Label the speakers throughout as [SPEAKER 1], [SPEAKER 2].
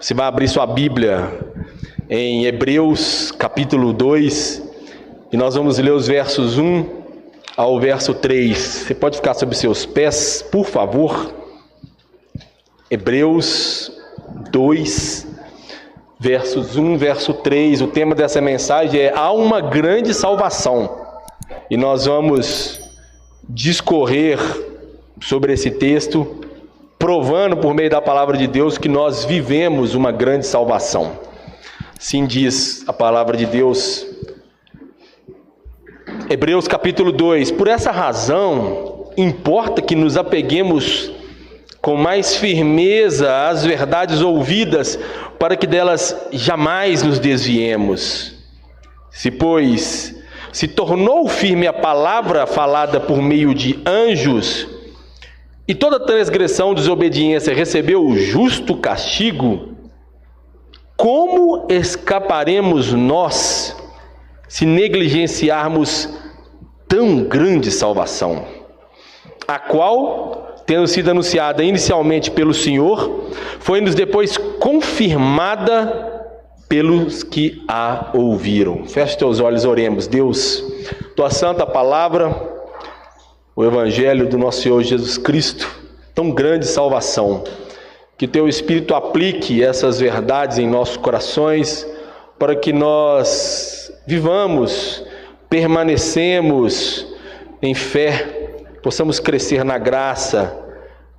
[SPEAKER 1] Você vai abrir sua Bíblia em Hebreus capítulo 2 e nós vamos ler os versos 1 ao verso 3. Você pode ficar sobre seus pés, por favor. Hebreus 2, versos 1, verso 3. O tema dessa mensagem é: há uma grande salvação. E nós vamos discorrer sobre esse texto, provando por meio da palavra de Deus que nós vivemos uma grande salvação. Assim diz a palavra de Deus. Hebreus capítulo 2. Por essa razão, importa que nos apeguemos com mais firmeza às verdades ouvidas, para que delas jamais nos desviemos. Se, pois, se tornou firme a palavra falada por meio de anjos, e toda transgressão, desobediência recebeu o justo castigo, como escaparemos nós se negligenciarmos tão grande salvação, a qual, tendo sido anunciada inicialmente pelo Senhor, foi-nos depois confirmada pelos que a ouviram? Feche teus olhos, oremos. Deus, tua santa palavra, o Evangelho do nosso Senhor Jesus Cristo, tão grande salvação, que teu Espírito aplique essas verdades em nossos corações, para que nós vivamos, permanecemos em fé, possamos crescer na graça,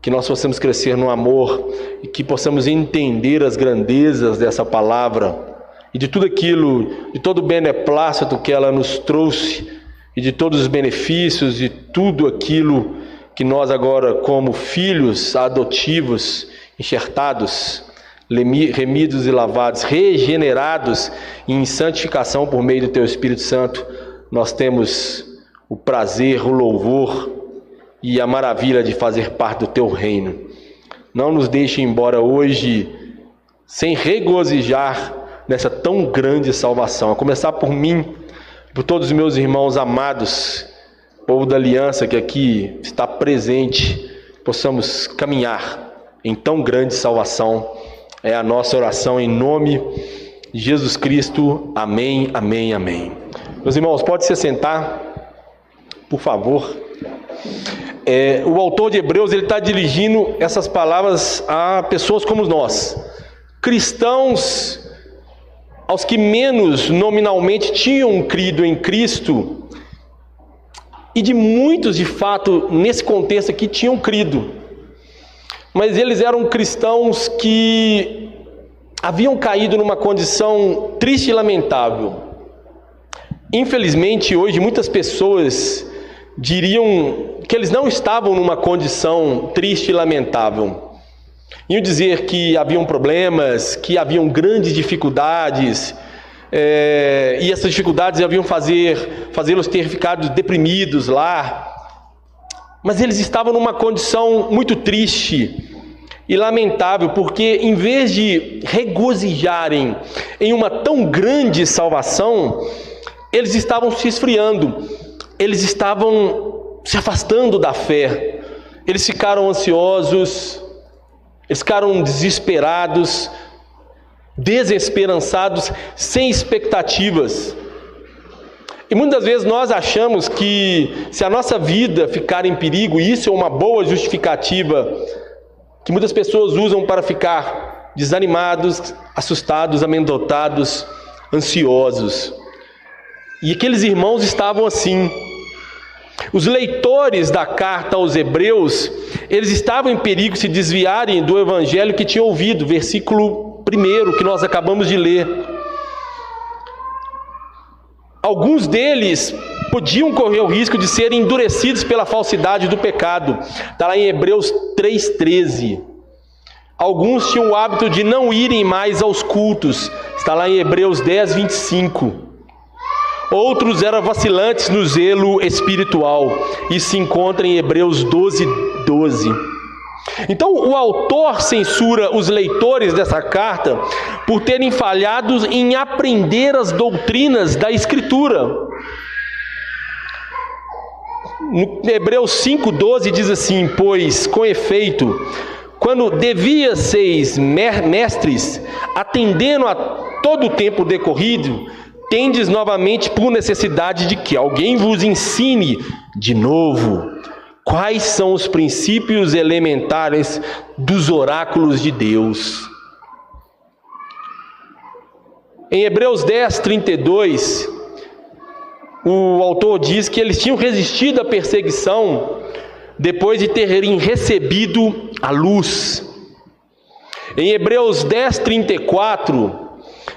[SPEAKER 1] que nós possamos crescer no amor, e que possamos entender as grandezas dessa palavra, e de tudo aquilo, de todo o beneplácito que ela nos trouxe, e de todos os benefícios, de tudo aquilo que nós agora, como filhos adotivos, enxertados, remidos e lavados, regenerados em santificação por meio do Teu Espírito Santo, nós temos o prazer, o louvor e a maravilha de fazer parte do Teu reino. Não nos deixe ir embora hoje sem regozijar nessa tão grande salvação, a começar por mim, por todos os meus irmãos amados, povo da aliança que aqui está presente, possamos caminhar em tão grande salvação. É a nossa oração em nome de Jesus Cristo. Amém, amém, amém. Meus irmãos, pode se sentar, por favor. O autor de Hebreus, ele está dirigindo essas palavras a pessoas como nós, cristãos, aos que menos nominalmente tinham crido em Cristo, e de muitos, de fato, nesse contexto aqui, tinham crido, mas eles eram cristãos que haviam caído numa condição triste e lamentável. Infelizmente, hoje, muitas pessoas diriam que eles não estavam numa condição triste e lamentável. Iam dizer que haviam problemas, que haviam grandes dificuldades, e essas dificuldades haviam fazê-los ter ficado deprimidos lá. Mas eles estavam numa condição muito triste e lamentável, porque em vez de regozijarem em uma tão grande salvação, eles estavam se esfriando, eles estavam se afastando da fé, eles ficaram ansiosos, eles ficaram desesperados, desesperançados, sem expectativas. E muitas vezes nós achamos que se a nossa vida ficar em perigo, isso é uma boa justificativa que muitas pessoas usam para ficar desanimados, assustados, amedrontados, ansiosos. E aqueles irmãos estavam assim. Os leitores da carta aos Hebreus, eles estavam em perigo de se desviarem do evangelho que tinham ouvido, versículo 1 que nós acabamos de ler. Alguns deles podiam correr o risco de serem endurecidos pela falsidade do pecado. Está lá em Hebreus 3,13. Alguns tinham o hábito de não irem mais aos cultos. Está lá em Hebreus 10,25. Outros eram vacilantes no zelo espiritual. Isso se encontra em Hebreus 12:12. Então o autor censura os leitores dessa carta por terem falhado em aprender as doutrinas da Escritura. No Hebreus 5:12 diz assim: pois, com efeito, quando devia seis mestres, atendendo a todo o tempo decorrido, tendes novamente por necessidade de que alguém vos ensine de novo quais são os princípios elementares dos oráculos de Deus. Em Hebreus 10, 32, o autor diz que eles tinham resistido à perseguição depois de terem recebido a luz. Em Hebreus 10, 34,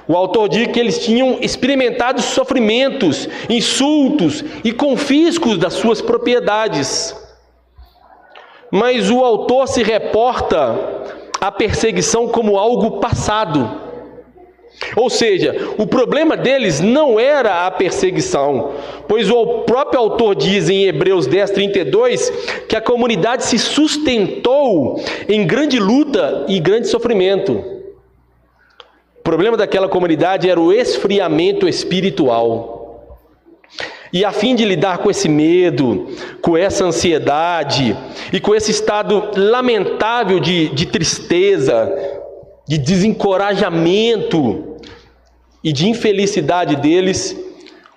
[SPEAKER 1] o autor diz que eles tinham experimentado sofrimentos, insultos e confiscos das suas propriedades. Mas o autor se reporta à perseguição como algo passado. Ou seja, o problema deles não era a perseguição, pois o próprio autor diz em Hebreus 10, 32, que a comunidade se sustentou em grande luta e grande sofrimento. O problema daquela comunidade era o esfriamento espiritual. E a fim de lidar com esse medo, com essa ansiedade e com esse estado lamentável de tristeza, de desencorajamento e de infelicidade deles,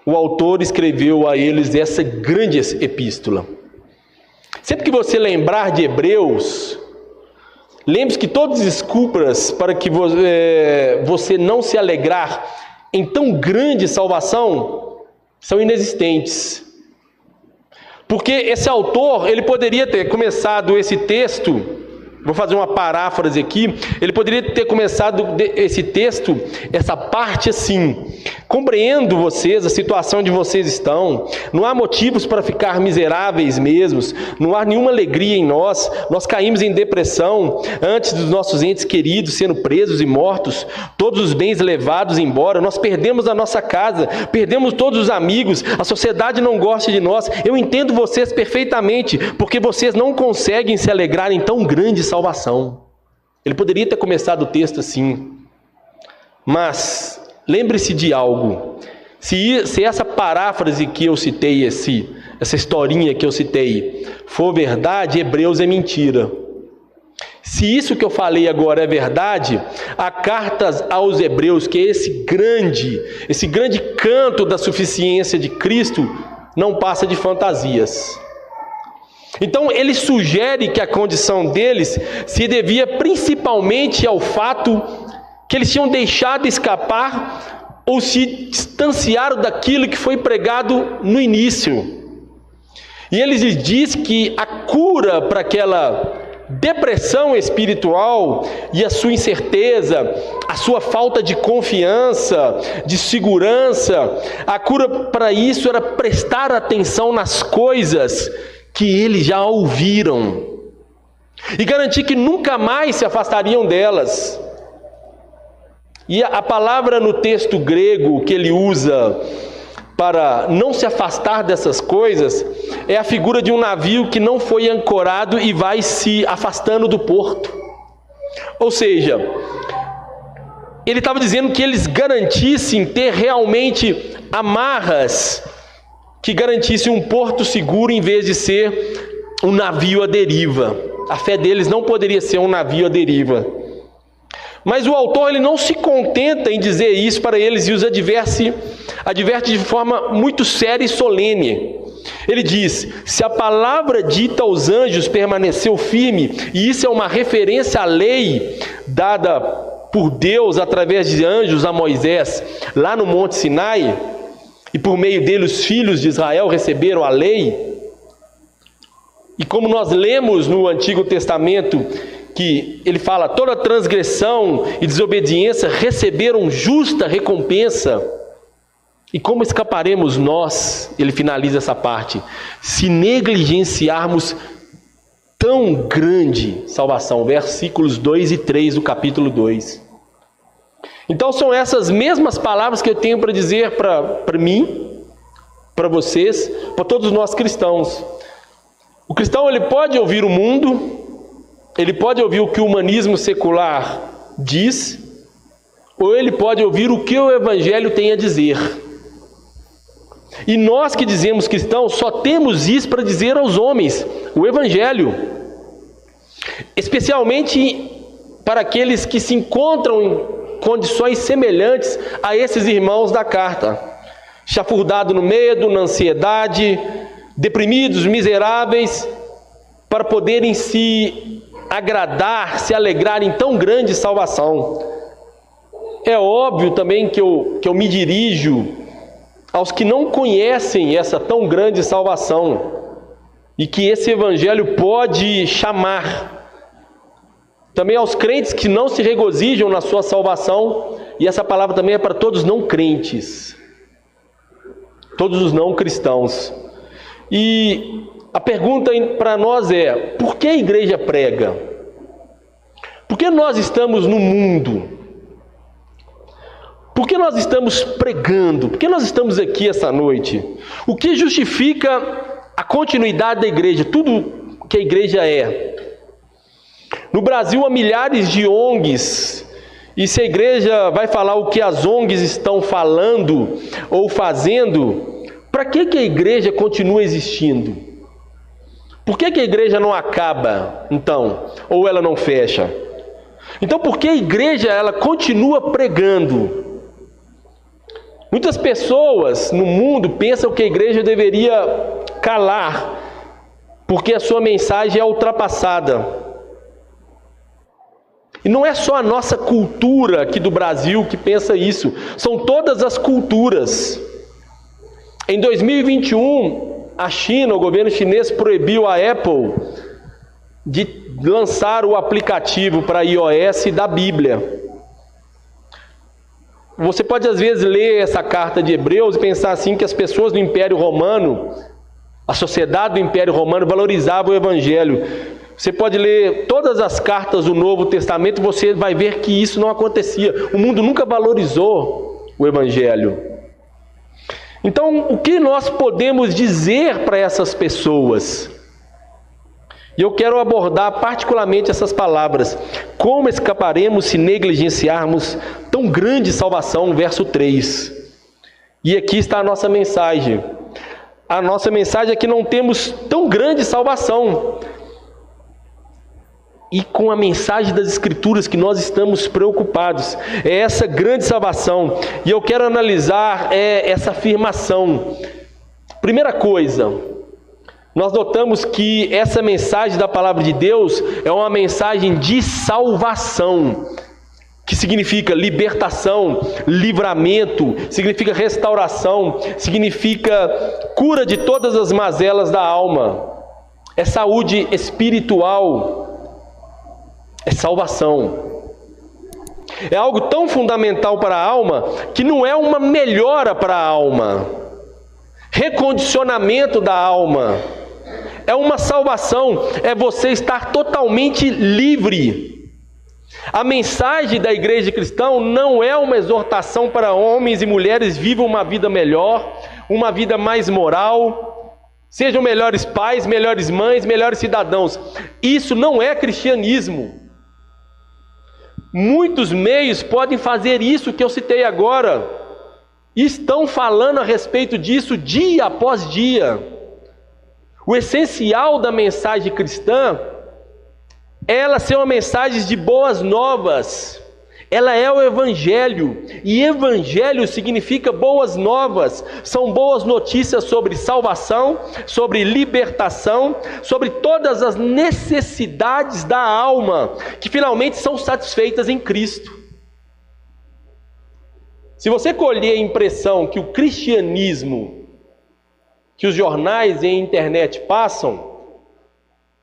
[SPEAKER 1] o autor escreveu a eles essa grande epístola. Sempre que você lembrar de Hebreus, lembre-se que todas as desculpas para que você não se alegrar em tão grande salvação são inexistentes. Porque esse autor, ele poderia ter começado esse texto, vou fazer uma paráfrase aqui, ele poderia ter começado esse texto, essa parte assim: compreendo vocês, a situação onde vocês estão, não há motivos para ficar miseráveis mesmos, não há nenhuma alegria em nós caímos em depressão antes dos nossos entes queridos sendo presos e mortos, todos os bens levados embora, nós perdemos a nossa casa, perdemos todos os amigos, a sociedade não gosta de nós, eu entendo vocês perfeitamente, porque vocês não conseguem se alegrar em tão grande salvação. Ele poderia ter começado o texto assim, mas lembre-se de algo: se essa paráfrase que eu citei, essa historinha que eu citei, for verdade, Hebreus é mentira. Se isso que eu falei agora é verdade, a carta aos Hebreus, que é esse grande canto da suficiência de Cristo, não passa de fantasias. Então ele sugere que a condição deles se devia principalmente ao fato que eles tinham deixado escapar ou se distanciaram daquilo que foi pregado no início. E ele lhes diz que a cura para aquela depressão espiritual e a sua incerteza, a sua falta de confiança, de segurança, a cura para isso era prestar atenção nas coisas que eles já ouviram e garantir que nunca mais se afastariam delas. E a palavra no texto grego que ele usa para não se afastar dessas coisas é a figura de um navio que não foi ancorado e vai se afastando do porto. Ou seja, ele estava dizendo que eles garantissem ter realmente amarras que garantisse um porto seguro em vez de ser um navio à deriva. A fé deles não poderia ser um navio à deriva. Mas o autor ele não se contenta em dizer isso para eles e os adverte de forma muito séria e solene. Ele diz: se a palavra dita aos anjos permaneceu firme, e isso é uma referência à lei dada por Deus através de anjos a Moisés lá no Monte Sinai, e por meio dele os filhos de Israel receberam a lei. E como nós lemos no Antigo Testamento, que ele fala, toda transgressão e desobediência receberam justa recompensa. E como escaparemos nós, ele finaliza essa parte, se negligenciarmos tão grande salvação? Versículos 2 e 3 do capítulo 2. Então são essas mesmas palavras que eu tenho para dizer para mim, para vocês, para todos nós cristãos. O cristão ele pode ouvir o mundo, ele pode ouvir o que o humanismo secular diz, ou ele pode ouvir o que o Evangelho tem a dizer. E nós que dizemos cristãos só temos isso para dizer aos homens, o Evangelho. especialmente para aqueles que se encontram em condições semelhantes a esses irmãos da carta, chafurdado no medo, na ansiedade, deprimidos, miseráveis, para poderem se agradar, se alegrar em tão grande salvação. É óbvio também que eu me dirijo aos que não conhecem essa tão grande salvação e que esse evangelho pode chamar. Também aos crentes que não se regozijam na sua salvação, e essa palavra também é para todos os não crentes, todos os não cristãos. E a pergunta para nós é: por que a igreja prega? Por que nós estamos no mundo? Por que nós estamos pregando? Por que nós estamos aqui essa noite? O que justifica a continuidade da igreja? Tudo que a igreja é. No Brasil há milhares de ONGs, e se a igreja vai falar o que as ONGs estão falando ou fazendo, para que a igreja continua existindo? Por que a igreja não acaba, então? Ou ela não fecha? Então, por que a igreja ela continua pregando? Muitas pessoas no mundo pensam que a igreja deveria calar, porque a sua mensagem é ultrapassada. E não é só a nossa cultura aqui do Brasil que pensa isso, são todas as culturas. Em 2021, a China, o governo chinês, proibiu a Apple de lançar o aplicativo para iOS da Bíblia. Você pode às vezes ler essa carta de Hebreus e pensar assim que as pessoas do Império Romano, a sociedade do Império Romano valorizava o Evangelho. Você pode ler todas as cartas do Novo Testamento e você vai ver que isso não acontecia. O mundo nunca valorizou o Evangelho. Então, o que nós podemos dizer para essas pessoas? E eu quero abordar particularmente essas palavras. Como escaparemos se negligenciarmos tão grande salvação? Verso 3. E aqui está a nossa mensagem. A nossa mensagem é que não temos tão grande salvação. E com a mensagem das Escrituras que nós estamos preocupados. É essa grande salvação. E eu quero analisar essa afirmação. Primeira coisa, nós notamos que essa mensagem da palavra de Deus é uma mensagem de salvação, que significa libertação, livramento, significa restauração, significa cura de todas as mazelas da alma, é saúde espiritual, é salvação. É algo tão fundamental para a alma que não é uma melhora para a alma, recondicionamento da alma. É uma salvação, é você estar totalmente livre. A mensagem da igreja cristã não é uma exortação para homens e mulheres vivam uma vida melhor, uma vida mais moral, sejam melhores pais, melhores mães, melhores cidadãos. Isso não é cristianismo. Muitos meios podem fazer isso que eu citei agora, e estão falando a respeito disso dia após dia. O essencial da mensagem cristã é ela ser uma mensagem de boas novas. Ela é o Evangelho, e Evangelho significa boas novas. São boas notícias sobre salvação, sobre libertação, sobre todas as necessidades da alma, que finalmente são satisfeitas em Cristo. Se você colher a impressão que o cristianismo, que os jornais e a internet passam,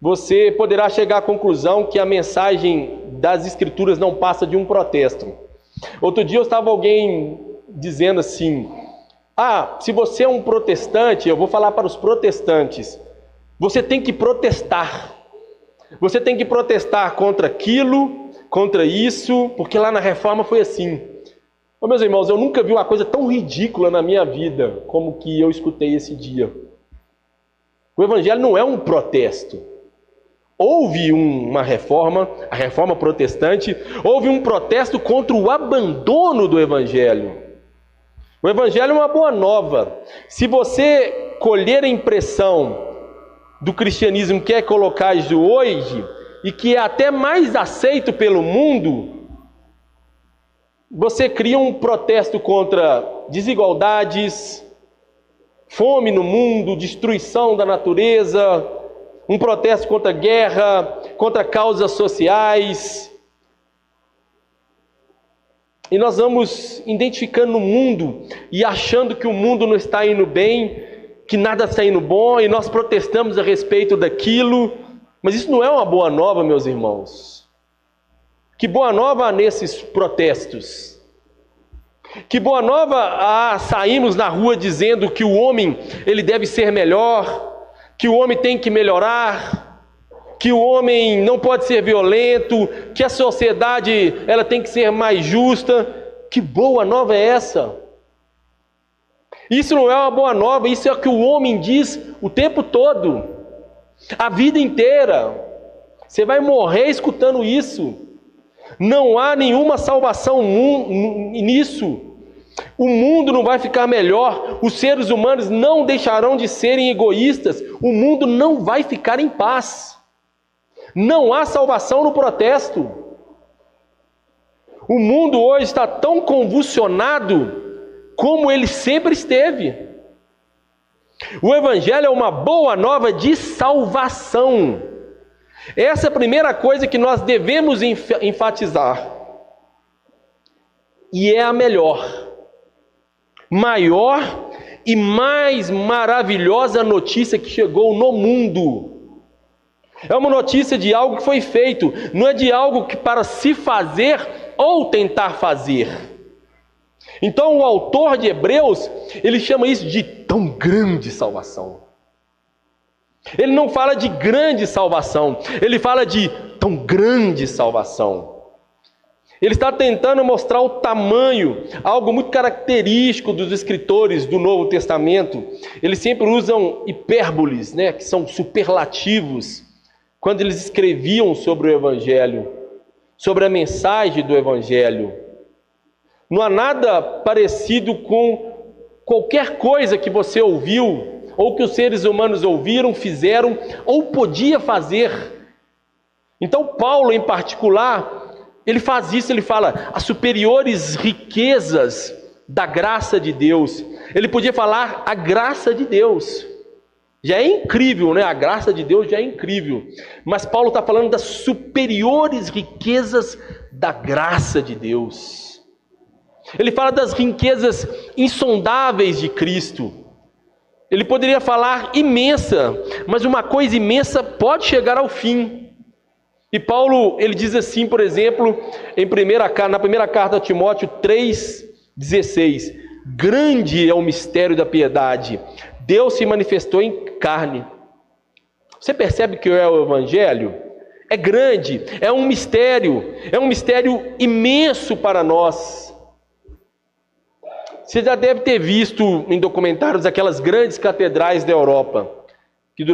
[SPEAKER 1] você poderá chegar à conclusão que a mensagem das Escrituras não passa de um protesto. Outro dia eu estava alguém dizendo assim: se você é um protestante, eu vou falar para os protestantes, você tem que protestar. Você tem que protestar contra aquilo, contra isso, porque lá na Reforma foi assim. Meus irmãos, eu nunca vi uma coisa tão ridícula na minha vida como que eu escutei esse dia. O Evangelho não é um protesto. Houve uma reforma, a reforma protestante, houve um protesto contra o abandono do Evangelho. O Evangelho é uma boa nova. Se você colher a impressão do cristianismo que é colocado hoje, e que é até mais aceito pelo mundo, você cria um protesto contra desigualdades, fome no mundo, destruição da natureza, um protesto contra guerra, contra causas sociais. E nós vamos identificando o mundo e achando que o mundo não está indo bem, que nada está indo bom, e nós protestamos a respeito daquilo. Mas isso não é uma boa nova, meus irmãos. Que boa nova há nesses protestos? Que boa nova há saímos na rua dizendo que o homem ele deve ser melhor, que o homem tem que melhorar, que o homem não pode ser violento, que a sociedade ela tem que ser mais justa. Que boa nova é essa? Isso não é uma boa nova, isso é o que o homem diz o tempo todo, a vida inteira. Você vai morrer escutando isso. Não há nenhuma salvação nisso. O mundo não vai ficar melhor, os seres humanos não deixarão de serem egoístas, o mundo não vai ficar em paz. Não há salvação no protesto. O mundo hoje está tão convulsionado como ele sempre esteve. O Evangelho é uma boa nova de salvação. Essa é a primeira coisa que nós devemos enfatizar. E é a melhor, maior e mais maravilhosa notícia que chegou no mundo. É uma notícia de algo que foi feito, não é de algo que para se fazer ou tentar fazer. Então o autor de Hebreus, ele chama isso de tão grande salvação. Ele não fala de grande salvação, ele fala de tão grande salvação. Ele está tentando mostrar o tamanho, algo muito característico dos escritores do Novo Testamento. Eles sempre usam hipérboles, que são superlativos, quando eles escreviam sobre o Evangelho, sobre a mensagem do Evangelho. Não há nada parecido com qualquer coisa que você ouviu, ou que os seres humanos ouviram, fizeram, ou podia fazer. Então Paulo, em particular, ele faz isso, ele fala as superiores riquezas da graça de Deus. Ele podia falar a graça de Deus. Já é incrível, A graça de Deus já é incrível. Mas Paulo está falando das superiores riquezas da graça de Deus. Ele fala das riquezas insondáveis de Cristo. Ele poderia falar imensa, mas uma coisa imensa pode chegar ao fim. E Paulo, ele diz assim, por exemplo, na primeira carta a Timóteo 3,16: grande é o mistério da piedade, Deus se manifestou em carne. Você percebe que é o Evangelho? É grande, é um mistério imenso para nós. Você já deve ter visto em documentários aquelas grandes catedrais da Europa, que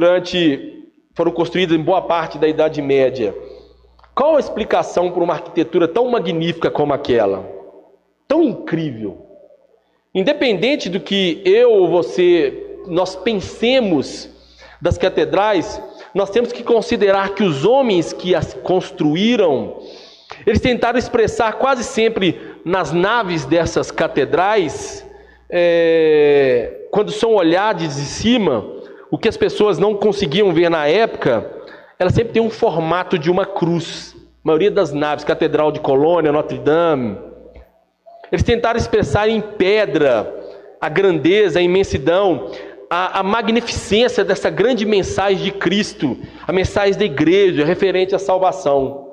[SPEAKER 1] foram construídas em boa parte da Idade Média. Qual a explicação para uma arquitetura tão magnífica como aquela? Tão incrível. Independente do que eu ou você, nós pensemos das catedrais, nós temos que considerar que os homens que as construíram, eles tentaram expressar quase sempre nas naves dessas catedrais, quando são olhadas de cima, o que as pessoas não conseguiam ver na época, ela sempre tem um formato de uma cruz. A maioria das naves, Catedral de Colônia, Notre Dame, eles tentaram expressar em pedra a grandeza, a imensidão, a magnificência dessa grande mensagem de Cristo, a mensagem da igreja, referente à salvação.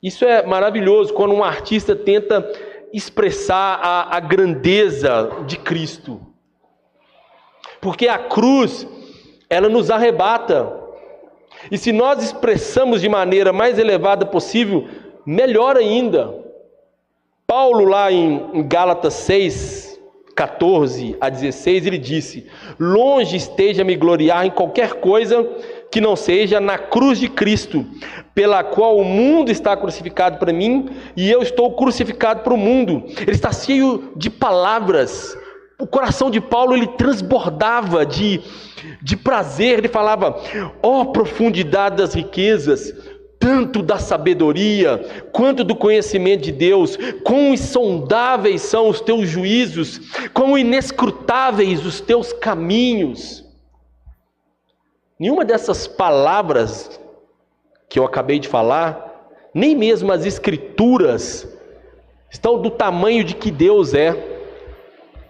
[SPEAKER 1] Isso é maravilhoso, quando um artista tenta expressar a grandeza de Cristo. Porque a cruz, ela nos arrebata. E se nós expressamos de maneira mais elevada possível, melhor ainda. Paulo, lá em Gálatas 6, 14 a 16, ele disse: longe esteja me gloriar em qualquer coisa que não seja na cruz de Cristo, pela qual o mundo está crucificado para mim e eu estou crucificado para o mundo. Ele está cheio de palavras. O coração de Paulo, ele transbordava de prazer. Ele falava: ó profundidade das riquezas, tanto da sabedoria quanto do conhecimento de Deus. Quão insondáveis são os teus juízos, quão inescrutáveis os teus caminhos. Nenhuma dessas palavras que eu acabei de falar, nem mesmo as escrituras, estão do tamanho de que Deus é.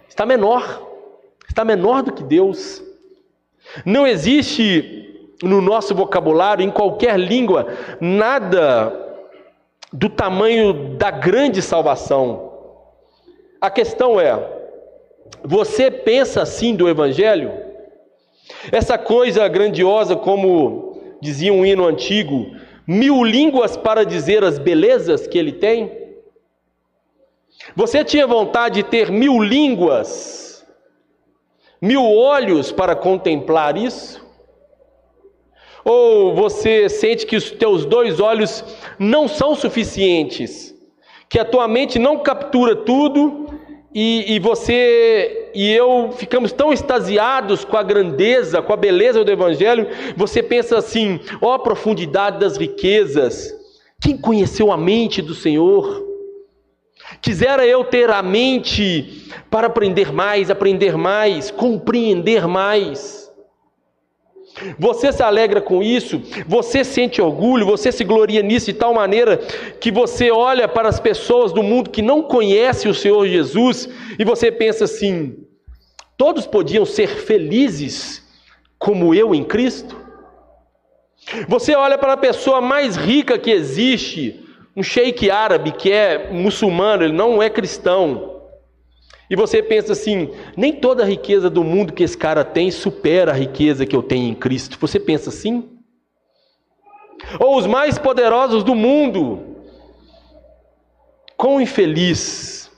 [SPEAKER 1] Está menor do que Deus. Não existe no nosso vocabulário, em qualquer língua, nada do tamanho da grande salvação. A questão é, você pensa assim do Evangelho? Essa coisa grandiosa, como dizia um hino antigo, 1000 línguas para dizer as belezas que ele tem? Você tinha vontade de ter 1000 línguas, 1000 olhos para contemplar isso? Ou você sente que os teus 2 olhos não são suficientes, que a tua mente não captura tudo e você e eu ficamos tão extasiados com a grandeza, com a beleza do Evangelho, você pensa assim: ó profundidade das riquezas, quem conheceu a mente do Senhor? Quisera eu ter a mente para aprender mais, compreender mais. Você se alegra com isso, você sente orgulho, você se gloria nisso de tal maneira que você olha para as pessoas do mundo que não conhecem o Senhor Jesus e você pensa assim: todos podiam ser felizes como eu em Cristo? Você olha para a pessoa mais rica que existe, um sheik árabe que é muçulmano, ele não é cristão, e você pensa assim: nem toda a riqueza do mundo que esse cara tem supera a riqueza que eu tenho em Cristo. Você pensa assim? Ou os mais poderosos do mundo, quão infeliz.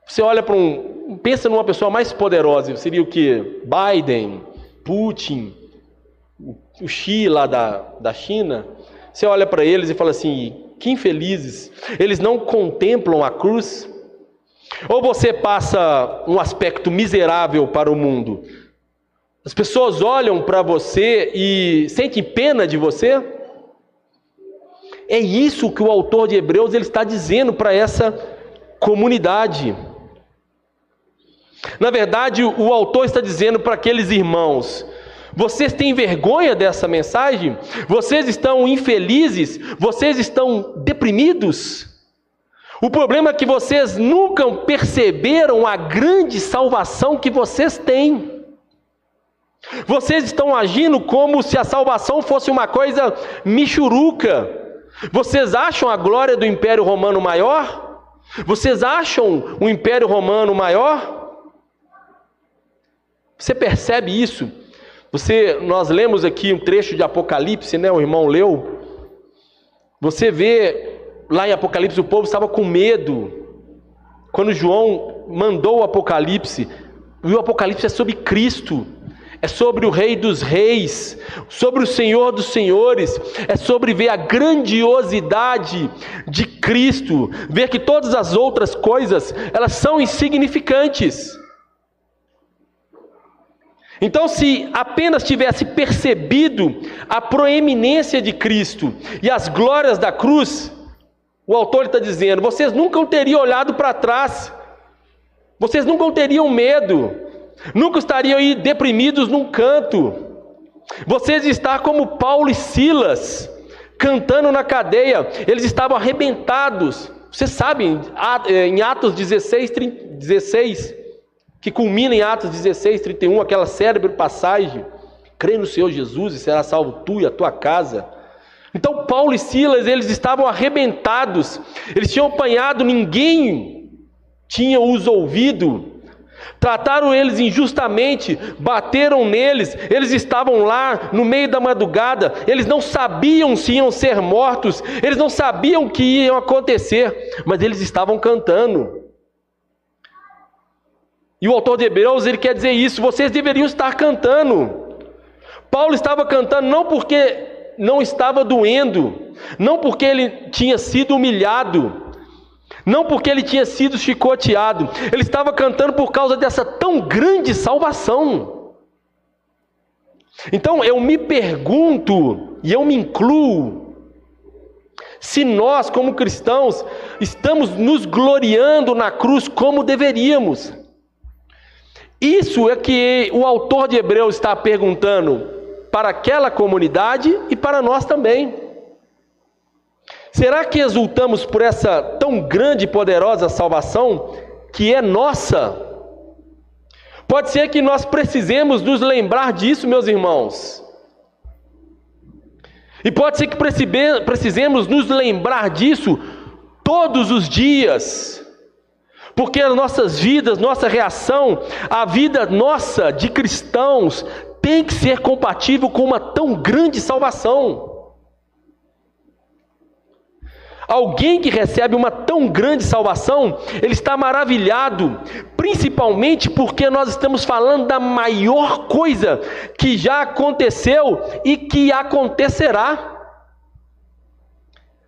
[SPEAKER 1] Você olha para pensa numa pessoa mais poderosa, seria o que? Biden, Putin, o Xi lá da China. Você olha para eles e fala assim: que infelizes, eles não contemplam a cruz. Ou você passa um aspecto miserável para o mundo, as pessoas olham para você e sentem pena de você. É isso que o autor de Hebreus ele está dizendo para essa comunidade. Na verdade, o autor está dizendo para aqueles irmãos: vocês têm vergonha dessa mensagem? Vocês estão infelizes? Vocês estão deprimidos? O problema é que vocês nunca perceberam a grande salvação que vocês têm. Vocês estão agindo como se a salvação fosse uma coisa michuruca. Vocês acham a glória do Império Romano maior? Vocês acham o Império Romano maior? Você percebe isso? Nós lemos aqui um trecho de Apocalipse, né? O irmão leu. Você vê lá em Apocalipse, o povo estava com medo. Quando João mandou o Apocalipse, e o Apocalipse é sobre Cristo, é sobre o Rei dos Reis, sobre o Senhor dos Senhores, é sobre ver a grandiosidade de Cristo, ver que todas as outras coisas, elas são insignificantes. Então, se apenas tivesse percebido a proeminência de Cristo e as glórias da cruz, o autor está dizendo: vocês nunca teriam olhado para trás, vocês nunca teriam medo, nunca estariam aí deprimidos num canto. Vocês estão como Paulo e Silas, cantando na cadeia, eles estavam arrebentados. Vocês sabem, em Atos 16, que culmina em Atos 16, 31, aquela célebre passagem: crê no Senhor Jesus e será salvo tu e a tua casa. Então Paulo e Silas, eles estavam arrebentados, eles tinham apanhado, ninguém tinha os ouvido, trataram eles injustamente, bateram neles, eles estavam lá no meio da madrugada, eles não sabiam se iam ser mortos, eles não sabiam o que ia acontecer, mas eles estavam cantando. E o autor de Hebreus, ele quer dizer isso: vocês deveriam estar cantando. Paulo estava cantando não porque não estava doendo, não porque ele tinha sido humilhado, não porque ele tinha sido chicoteado, ele estava cantando por causa dessa tão grande salvação. Então eu me pergunto, e eu me incluo, se nós, como cristãos, estamos nos gloriando na cruz como deveríamos. Isso é que o autor de Hebreus está perguntando para aquela comunidade e para nós também. Será que exultamos por essa tão grande e poderosa salvação que é nossa? Pode ser que nós precisemos nos lembrar disso, meus irmãos. E pode ser que precisemos nos lembrar disso todos os dias. Porque as nossas vidas, nossa reação, a vida nossa de cristãos tem que ser compatível com uma tão grande salvação. Alguém que recebe uma tão grande salvação, ele está maravilhado, principalmente porque nós estamos falando da maior coisa que já aconteceu e que acontecerá.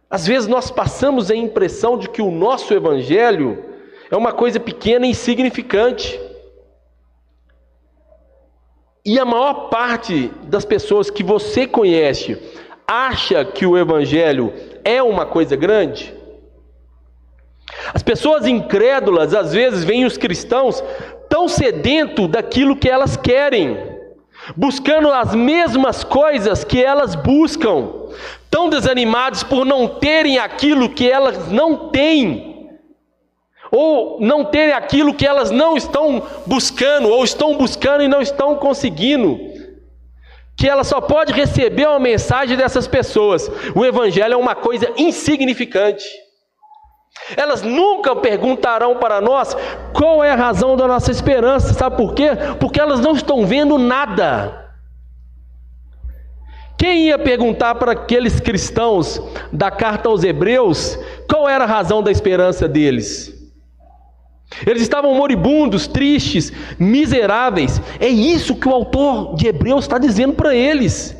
[SPEAKER 1] Às vezes nós passamos a impressão de que o nosso evangelho é uma coisa pequena e insignificante. E a maior parte das pessoas que você conhece acha que o evangelho é uma coisa grande? As pessoas incrédulas, às vezes, veem os cristãos tão sedentos daquilo que elas querem, buscando as mesmas coisas que elas buscam, tão desanimados por não terem aquilo que elas não têm, ou não terem aquilo que elas não estão buscando, ou estão buscando e não estão conseguindo, que ela só pode receber uma mensagem dessas pessoas. O evangelho é uma coisa insignificante. Elas nunca perguntarão para nós qual é a razão da nossa esperança. Sabe por quê? Porque elas não estão vendo nada. Quem ia perguntar para aqueles cristãos da carta aos Hebreus qual era a razão da esperança deles? Eles estavam moribundos, tristes, miseráveis. É isso que o autor de Hebreus está dizendo para eles.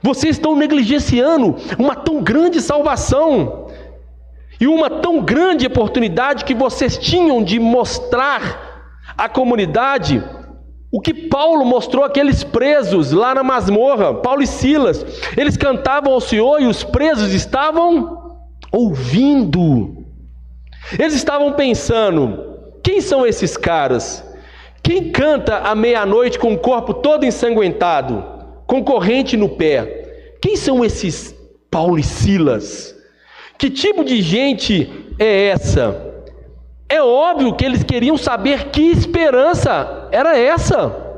[SPEAKER 1] Vocês estão negligenciando uma tão grande salvação e uma tão grande oportunidade que vocês tinham de mostrar à comunidade o que Paulo mostrou àqueles presos lá na masmorra. Paulo e Silas, eles cantavam ao Senhor e os presos estavam ouvindo. Eles estavam pensando: quem são esses caras? Quem canta à meia-noite com o corpo todo ensanguentado, com corrente no pé? Quem são esses Paulo e Silas? Que tipo de gente é essa? É óbvio que eles queriam saber que esperança era essa.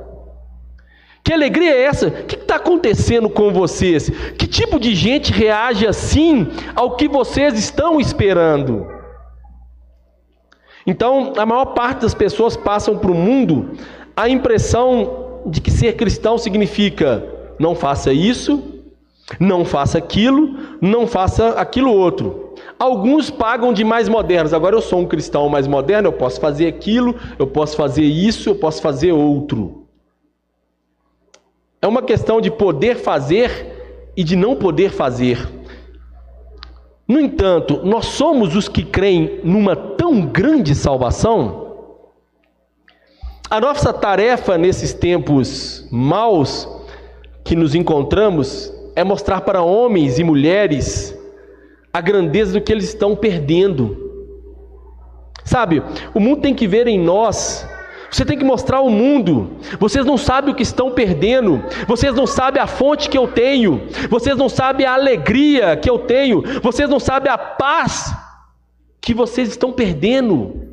[SPEAKER 1] Que alegria é essa? O que está acontecendo com vocês? Que tipo de gente reage assim ao que vocês estão esperando? Então, a maior parte das pessoas passam para o mundo a impressão de que ser cristão significa: não faça isso, não faça aquilo, não faça aquilo outro. Alguns pagam de mais modernos. Agora eu sou um cristão mais moderno, eu posso fazer aquilo, eu posso fazer isso, eu posso fazer outro. É uma questão de poder fazer e de não poder fazer. No entanto, nós somos os que creem numa tão grande salvação. A nossa tarefa nesses tempos maus que nos encontramos é mostrar para homens e mulheres a grandeza do que eles estão perdendo. Sabe, o mundo tem que ver em nós. Você tem que mostrar ao mundo: vocês não sabem o que estão perdendo, vocês não sabem a fonte que eu tenho, vocês não sabem a alegria que eu tenho, vocês não sabem a paz que vocês estão perdendo,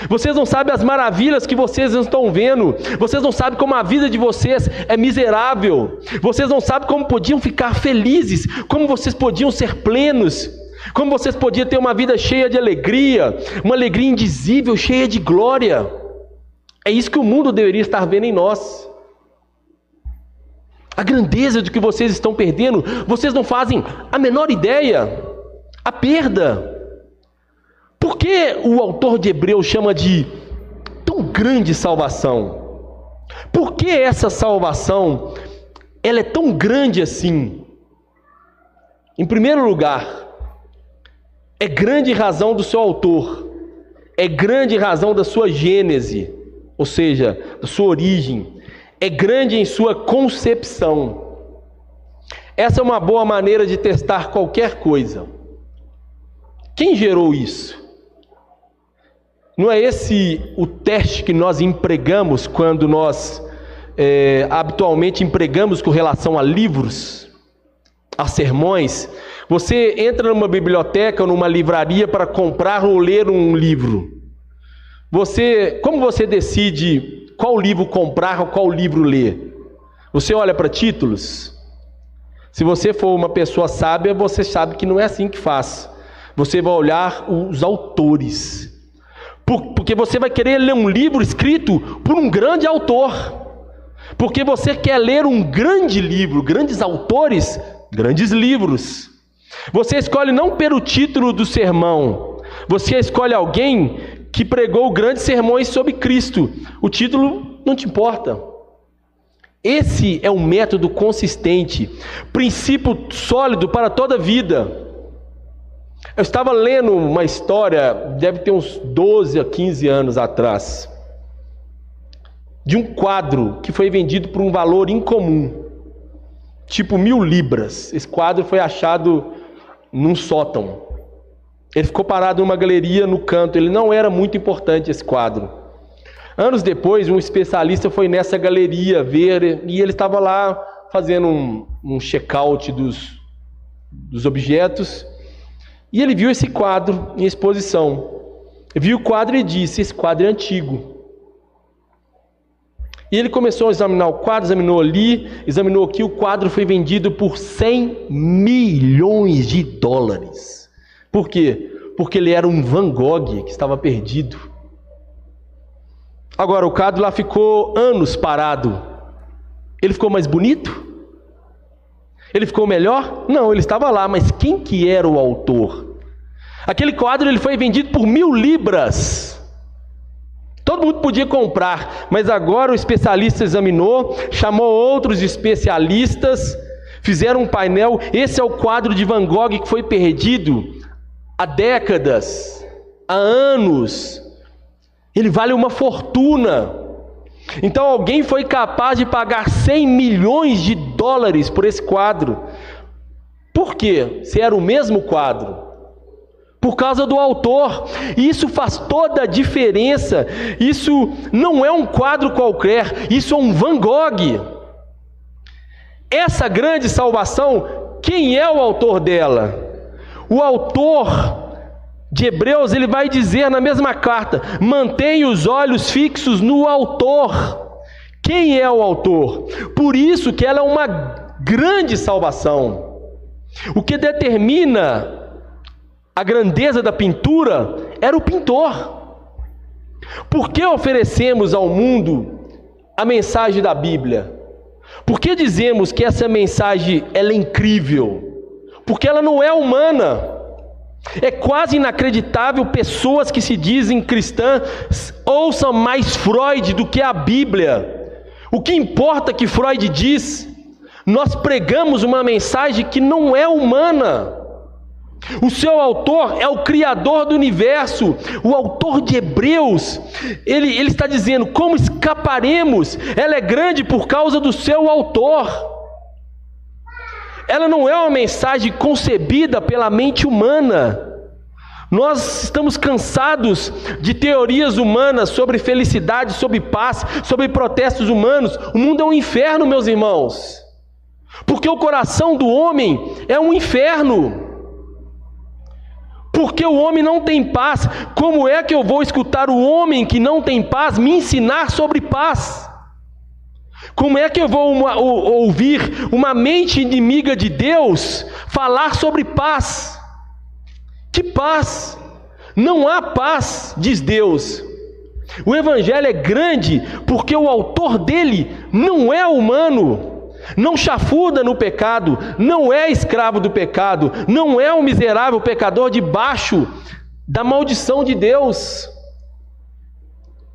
[SPEAKER 1] vocês não sabem as maravilhas que vocês não estão vendo, vocês não sabem como a vida de vocês é miserável, vocês não sabem como podiam ficar felizes, como vocês podiam ser plenos, como vocês podiam ter uma vida cheia de alegria, uma alegria indizível, cheia de glória. É isso que o mundo deveria estar vendo em nós. A grandeza do que vocês estão perdendo, vocês não fazem a menor ideia. A perda. Por que o autor de Hebreus chama de tão grande salvação? Por que essa salvação ela é tão grande assim? Em primeiro lugar, é grande razão do seu autor, é grande razão da sua gênese, ou seja, da sua origem, é grande em sua concepção, Essa é uma boa maneira de testar qualquer coisa. Quem gerou isso? Não é esse o teste que nós empregamos quando nós habitualmente empregamos com relação a livros, a sermões? Você entra numa biblioteca ou numa livraria para comprar ou ler um livro. Como você decide qual livro comprar ou qual livro ler? Você olha para títulos? Se você for uma pessoa sábia, você sabe que não é assim que faz. Você vai olhar os autores. Porque você vai querer ler um livro escrito por um grande autor. Porque você quer ler um grande livro, grandes autores, grandes livros. Você escolhe não pelo título do sermão. Você escolhe alguém que pregou grandes sermões sobre Cristo. O título não te importa. Esse é um método consistente, princípio sólido para toda a vida. Eu estava lendo uma história, deve ter uns 12 a 15 anos atrás, de um quadro que foi vendido por um valor incomum, tipo 1.000 libras. Esse quadro foi achado num sótão. Ele ficou parado numa galeria no canto. Ele não era muito importante, esse quadro. Anos depois, um especialista foi nessa galeria ver, e ele estava lá fazendo um check-out dos objetos, e ele viu esse quadro em exposição. Ele viu o quadro e disse: esse quadro é antigo. E ele começou a examinar o quadro, examinou ali, examinou aqui. O quadro foi vendido por 100 milhões de dólares. Por quê? Porque ele era um Van Gogh que estava perdido. Agora, o quadro lá ficou anos parado. Ele ficou mais bonito? Ele ficou melhor? Não, ele estava lá, mas quem que era o autor? Aquele quadro ele foi vendido por 1.000 libras. Todo mundo podia comprar, mas agora o especialista examinou, chamou outros especialistas, fizeram um painel. Esse é o quadro de Van Gogh que foi perdido há décadas, há anos. Ele vale uma fortuna. Então alguém foi capaz de pagar 100 milhões de dólares por esse quadro. Por quê? Se era o mesmo quadro. Por causa do autor. E isso faz toda a diferença. Isso não é um quadro qualquer, isso é um Van Gogh. Essa grande salvação, quem é o autor dela? O autor de Hebreus, ele vai dizer na mesma carta: mantenha os olhos fixos no autor. Quem é o autor? Por isso que ela é uma grande salvação. O que determina a grandeza da pintura era o pintor. Por que oferecemos ao mundo a mensagem da Bíblia? Por que dizemos que essa mensagem ela é incrível? Porque ela não é humana. É quase inacreditável pessoas que se dizem cristãs ouçam mais Freud do que a Bíblia. O que importa que Freud diz? Nós pregamos uma mensagem que não é humana. O seu autor é o Criador do universo. O autor de Hebreus, ele está dizendo: como escaparemos? Ela é grande por causa do seu autor. Ela não é uma mensagem concebida pela mente humana. Nós estamos cansados de teorias humanas sobre felicidade, sobre paz, sobre protestos humanos. O mundo é um inferno, meus irmãos, porque o coração do homem é um inferno. Porque o homem não tem paz. Como é que eu vou escutar o homem que não tem paz me ensinar sobre paz? Como é que eu vou ouvir uma mente inimiga de Deus falar sobre paz? Que paz? Não há paz, diz Deus. O Evangelho é grande porque o autor dele não é humano. Não chafuda no pecado, não é escravo do pecado, não é um miserável pecador debaixo da maldição de Deus.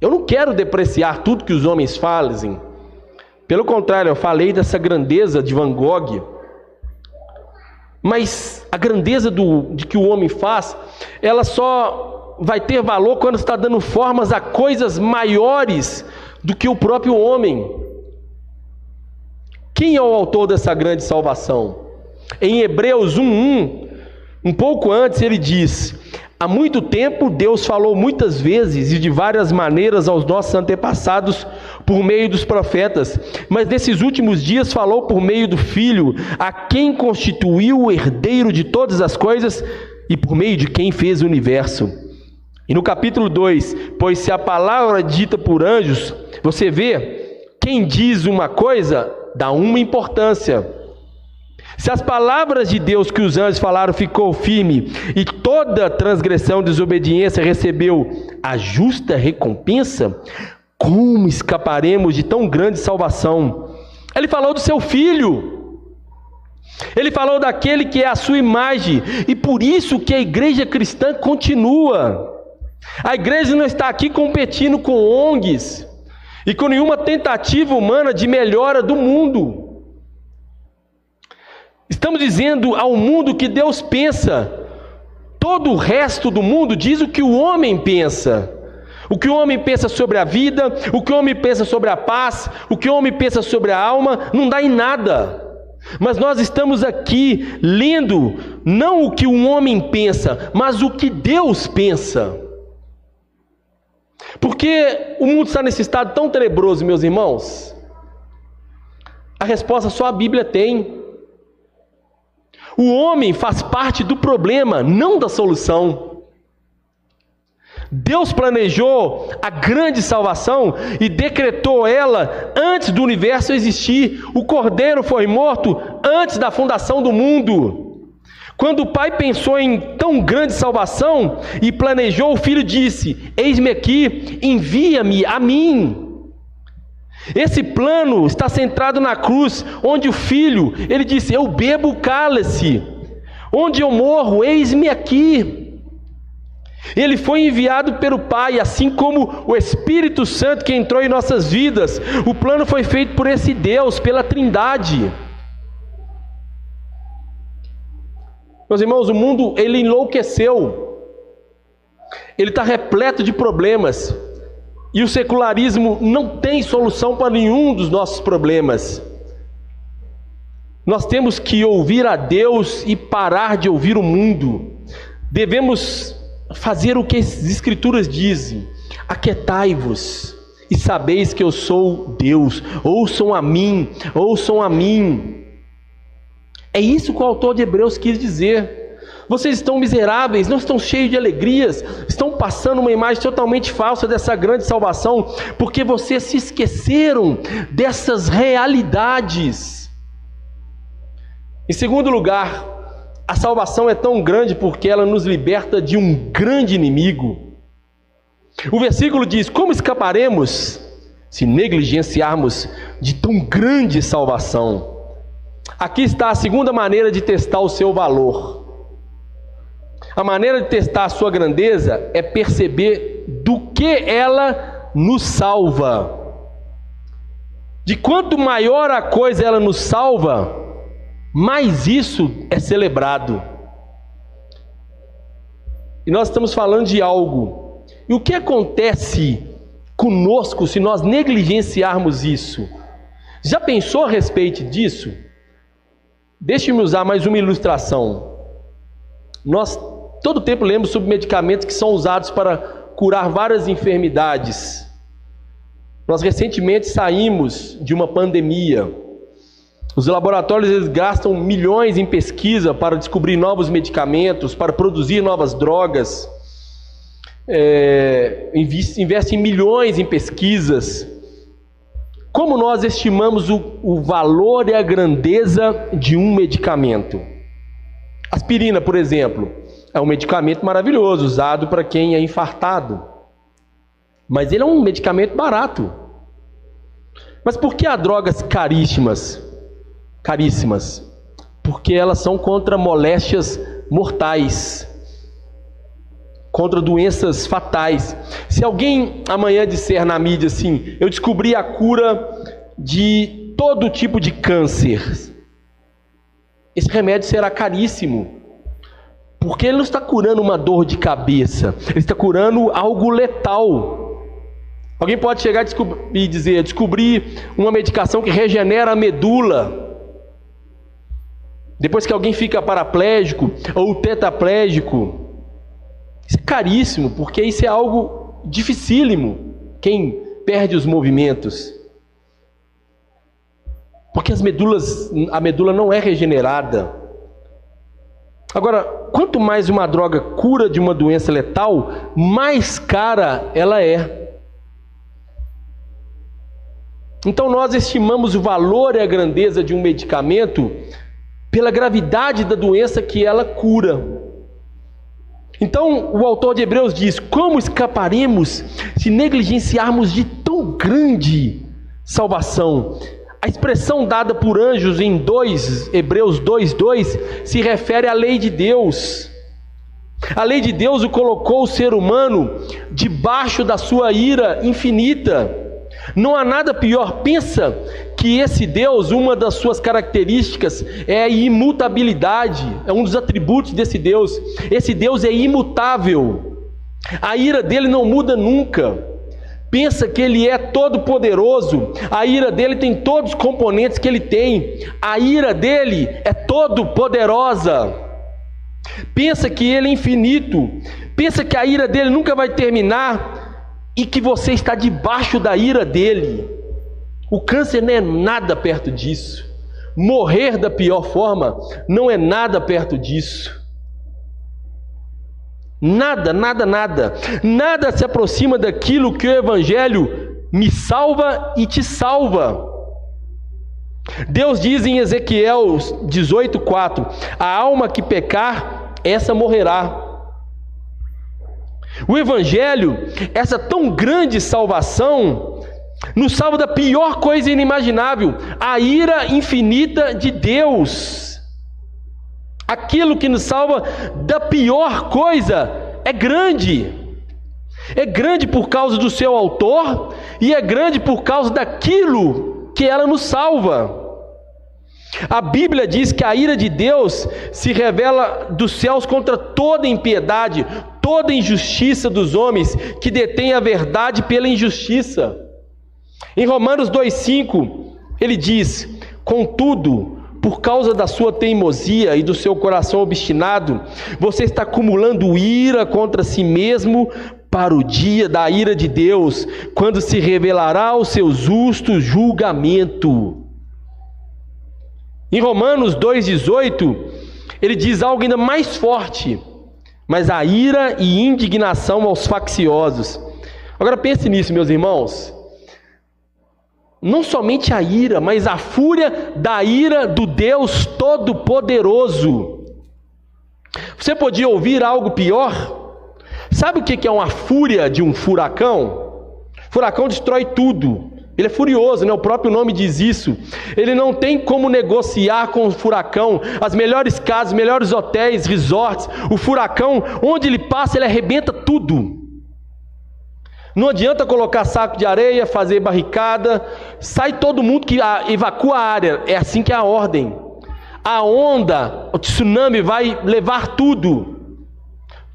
[SPEAKER 1] Eu não quero depreciar tudo que os homens fazem. Pelo contrário, eu falei dessa grandeza de Van Gogh. Mas a grandeza de que o homem faz, ela só vai ter valor quando está dando formas a coisas maiores do que o próprio homem. Quem é o autor dessa grande salvação? Em Hebreus 1:1, um pouco antes, ele diz: há muito tempo Deus falou muitas vezes e de várias maneiras aos nossos antepassados por meio dos profetas, mas nesses últimos dias falou por meio do Filho, a quem constituiu o herdeiro de todas as coisas e por meio de quem fez o universo. E no capítulo 2, pois se a palavra é dita por anjos, você vê, quem diz uma coisa dá uma importância. Se as palavras de Deus que os anjos falaram ficou firme e toda transgressão e desobediência recebeu a justa recompensa, como escaparemos de tão grande salvação? Ele falou do seu Filho, ele falou daquele que é a sua imagem, e por isso que a igreja cristã continua. A igreja não está aqui competindo com ONGs e com nenhuma tentativa humana de melhora do mundo. Estamos dizendo ao mundo que Deus pensa. Todo o resto do mundo diz o que o homem pensa. O que o homem pensa sobre a vida, o que o homem pensa sobre a paz, o que o homem pensa sobre a alma, não dá em nada. Mas nós estamos aqui lendo não o que um homem pensa, mas o que Deus pensa. Porque o mundo está nesse estado tão tenebroso, meus irmãos. A resposta só a Bíblia tem. O homem faz parte do problema, não da solução. Deus planejou a grande salvação e decretou ela antes do universo existir. O Cordeiro foi morto antes da fundação do mundo. Quando o Pai pensou em tão grande salvação e planejou, o Filho disse: eis-me aqui, envia-me a mim. Esse plano está centrado na cruz, onde o Filho, ele disse: eu bebo o cálice, onde eu morro, eis-me aqui. Ele foi enviado pelo Pai, assim como o Espírito Santo que entrou em nossas vidas. O plano foi feito por esse Deus, pela Trindade. Meus irmãos, o mundo, ele enlouqueceu. Ele está repleto de problemas. E o secularismo não tem solução para nenhum dos nossos problemas. Nós temos que ouvir a Deus e parar de ouvir o mundo. Devemos fazer o que as Escrituras dizem: aquietai-vos e sabeis que eu sou Deus, ouçam a mim, ouçam a mim. É isso que o autor de Hebreus quis dizer. Vocês estão miseráveis, não estão cheios de alegrias, estão passando uma imagem totalmente falsa dessa grande salvação, porque vocês se esqueceram dessas realidades. Em segundo lugar, a salvação é tão grande porque ela nos liberta de um grande inimigo. O versículo diz: como escaparemos se negligenciarmos de tão grande salvação? Aqui está a segunda maneira de testar o seu valor. A maneira de testar a sua grandeza é perceber do que ela nos salva. De quanto maior a coisa ela nos salva, mais isso é celebrado. E nós estamos falando de algo. E o que acontece conosco se nós negligenciarmos isso? Já pensou a respeito disso? Deixe-me usar mais uma ilustração. Nós todo tempo lemos sobre medicamentos que são usados para curar várias enfermidades. Nós recentemente saímos de uma pandemia. Os laboratórios, eles gastam milhões em pesquisa para descobrir novos medicamentos, para produzir novas drogas. Investem milhões em pesquisas. Como nós estimamos o valor e a grandeza de um medicamento? Aspirina, por exemplo, é um medicamento maravilhoso, usado para quem é infartado. Mas ele é um medicamento barato. Mas por que há drogas caríssimas? Porque elas são contra moléstias mortais, contra doenças fatais. Se alguém amanhã disser na mídia assim: eu descobri a cura de todo tipo de câncer, esse remédio será caríssimo, porque ele não está curando uma dor de cabeça, ele está curando algo letal. Alguém pode chegar e dizer: descobri uma medicação que regenera a medula. depois que alguém fica paraplégico ou tetraplégico. Isso é caríssimo, porque isso é algo dificílimo, quem perde os movimentos. Porque a medula não é regenerada. Agora, quanto mais uma droga cura de uma doença letal, mais cara ela é. Então nós estimamos o valor e a grandeza de um medicamento pela gravidade da doença que ela cura. Então o autor de Hebreus diz: como escaparemos se negligenciarmos de tão grande salvação? A expressão dada por anjos em Hebreus 2:2 se refere à lei de Deus. A lei de Deus o colocou o ser humano debaixo da sua ira infinita. Não há nada pior. Pensa que esse Deus, uma das suas características é a imutabilidade, é um dos atributos desse Deus. Esse Deus é imutável. A ira dele não muda nunca. Pensa que ele é todo poderoso, a ira dele tem todos os componentes que ele tem, a ira dele é todo poderosa. Pensa que ele é infinito, pensa que a ira dele nunca vai terminar e que você está debaixo da ira dele. O câncer não é nada perto disso, morrer da pior forma não é nada perto disso. Nada se aproxima daquilo que o Evangelho me salva e te salva. Deus diz em Ezequiel 18:4: a alma que pecar, essa morrerá. O Evangelho, essa tão grande salvação, nos salva da pior coisa inimaginável, a ira infinita de Deus. Aquilo que nos salva da pior coisa é grande por causa do seu autor e é grande por causa daquilo que ela nos salva. A Bíblia diz que a ira de Deus se revela dos céus contra toda impiedade, toda injustiça dos homens que detêm a verdade pela injustiça. Em Romanos 2:5 ele diz: contudo, por causa da sua teimosia e do seu coração obstinado, você está acumulando ira contra si mesmo para o dia da ira de Deus, quando se revelará o seu justo julgamento. Em Romanos 2:18, ele diz algo ainda mais forte: mas a ira e indignação aos facciosos. Agora pense nisso, meus irmãos. Não somente a ira, mas a fúria da ira do Deus Todo-Poderoso. Você podia ouvir algo pior? Sabe o que é uma fúria de um furacão? Furacão destrói tudo. Ele é furioso, né? O próprio nome diz isso. Ele não tem como negociar com o furacão. As melhores casas, melhores hotéis, resorts. O furacão, onde ele passa, ele arrebenta tudo. Não adianta colocar saco de areia, fazer barricada, sai todo mundo que evacua a área. É assim que é a ordem. A onda, o tsunami vai levar tudo.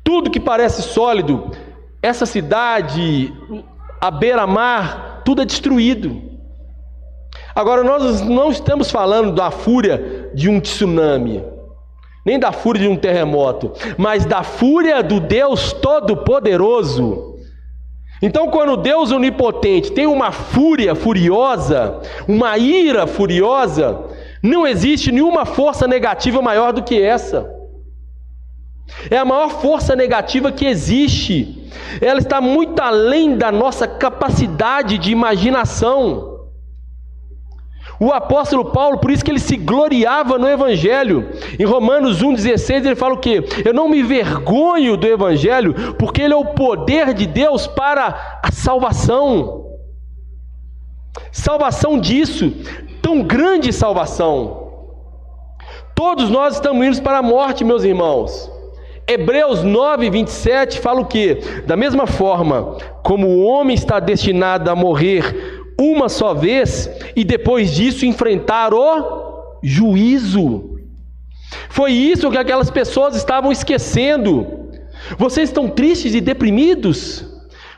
[SPEAKER 1] Tudo que parece sólido. Essa cidade, a beira-mar, tudo é destruído. Agora nós não estamos falando da fúria de um tsunami, nem da fúria de um terremoto, mas da fúria do Deus Todo-Poderoso. Então, quando Deus onipotente tem uma fúria furiosa, uma ira furiosa, não existe nenhuma força negativa maior do que essa. É a maior força negativa que existe. Ela está muito além da nossa capacidade de imaginação. O apóstolo Paulo, por isso que ele se gloriava no Evangelho. Em Romanos 1,16 ele fala o quê? Eu não me vergonho do Evangelho, porque ele é o poder de Deus para a salvação. Salvação disso, tão grande salvação. Todos nós estamos indo para a morte, meus irmãos. Hebreus 9:27 fala o quê? Da mesma forma, como o homem está destinado a morrer uma só vez e depois disso enfrentar o juízo. Foi isso que aquelas pessoas estavam esquecendo. Vocês estão tristes e deprimidos?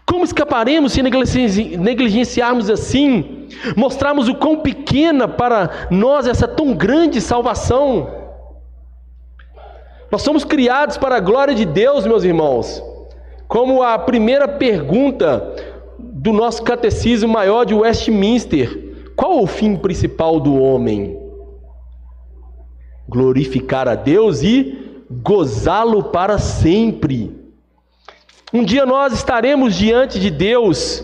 [SPEAKER 1] Como escaparemos se negligenciarmos assim? Mostrarmos o quão pequena para nós essa tão grande salvação. Nós somos criados para a glória de Deus, meus irmãos. Como a primeira pergunta do nosso catecismo maior de Westminster: qual o fim principal do homem? Glorificar a Deus e gozá-lo para sempre. Um dia nós estaremos diante de Deus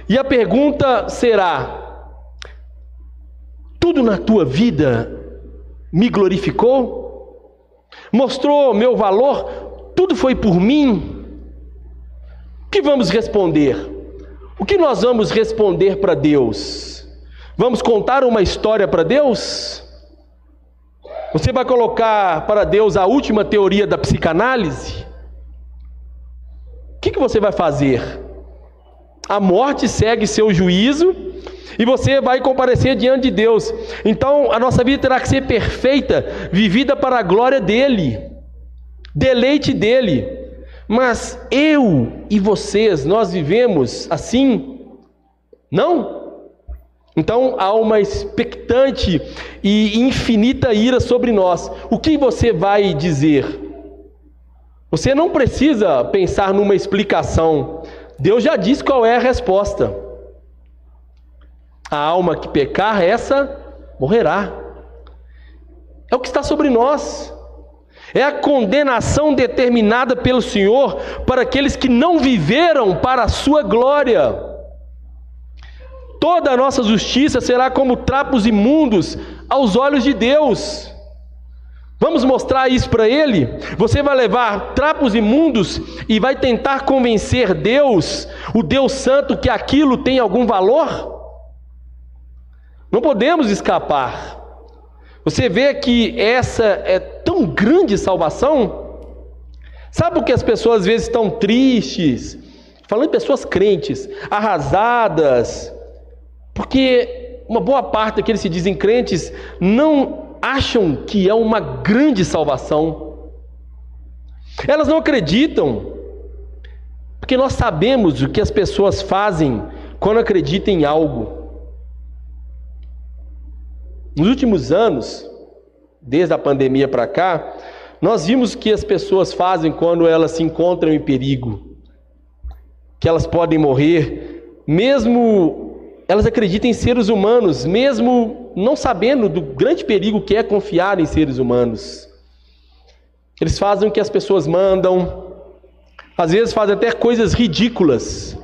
[SPEAKER 1] e a pergunta será: tudo na tua vida me glorificou? Mostrou meu valor? Tudo foi por mim? O que vamos responder? O que nós vamos responder para Deus? Vamos contar uma história para Deus? Você vai colocar para Deus a última teoria da psicanálise? O que você vai fazer? A morte segue seu juízo e você vai comparecer diante de Deus. Então a nossa vida terá que ser perfeita, vivida para a glória dEle, deleite dEle. Mas eu e vocês, nós vivemos assim? Não? Então há uma expectante e infinita ira sobre nós. O que você vai dizer? Você não precisa pensar numa explicação. Deus já disse qual é a resposta. A alma que pecar, essa morrerá. É o que está sobre nós. É a condenação determinada pelo Senhor para aqueles que não viveram para a sua glória. Toda a nossa justiça será como trapos imundos aos olhos de Deus. Vamos mostrar isso para Ele? Você vai levar trapos imundos e vai tentar convencer Deus, o Deus Santo, que aquilo tem algum valor? Não podemos escapar. Você vê que essa é tão grande salvação? Sabe por que as pessoas às vezes estão tristes? Falando de pessoas crentes, arrasadas, porque uma boa parte daqueles que se dizem crentes não acham que é uma grande salvação. Elas não acreditam, porque nós sabemos o que as pessoas fazem quando acreditam em algo. Nos últimos anos, desde a pandemia para cá, nós vimos o que as pessoas fazem quando elas se encontram em perigo, que elas podem morrer, mesmo elas acreditam em seres humanos, mesmo não sabendo do grande perigo que é confiar em seres humanos. Eles fazem o que as pessoas mandam, às vezes fazem até coisas ridículas.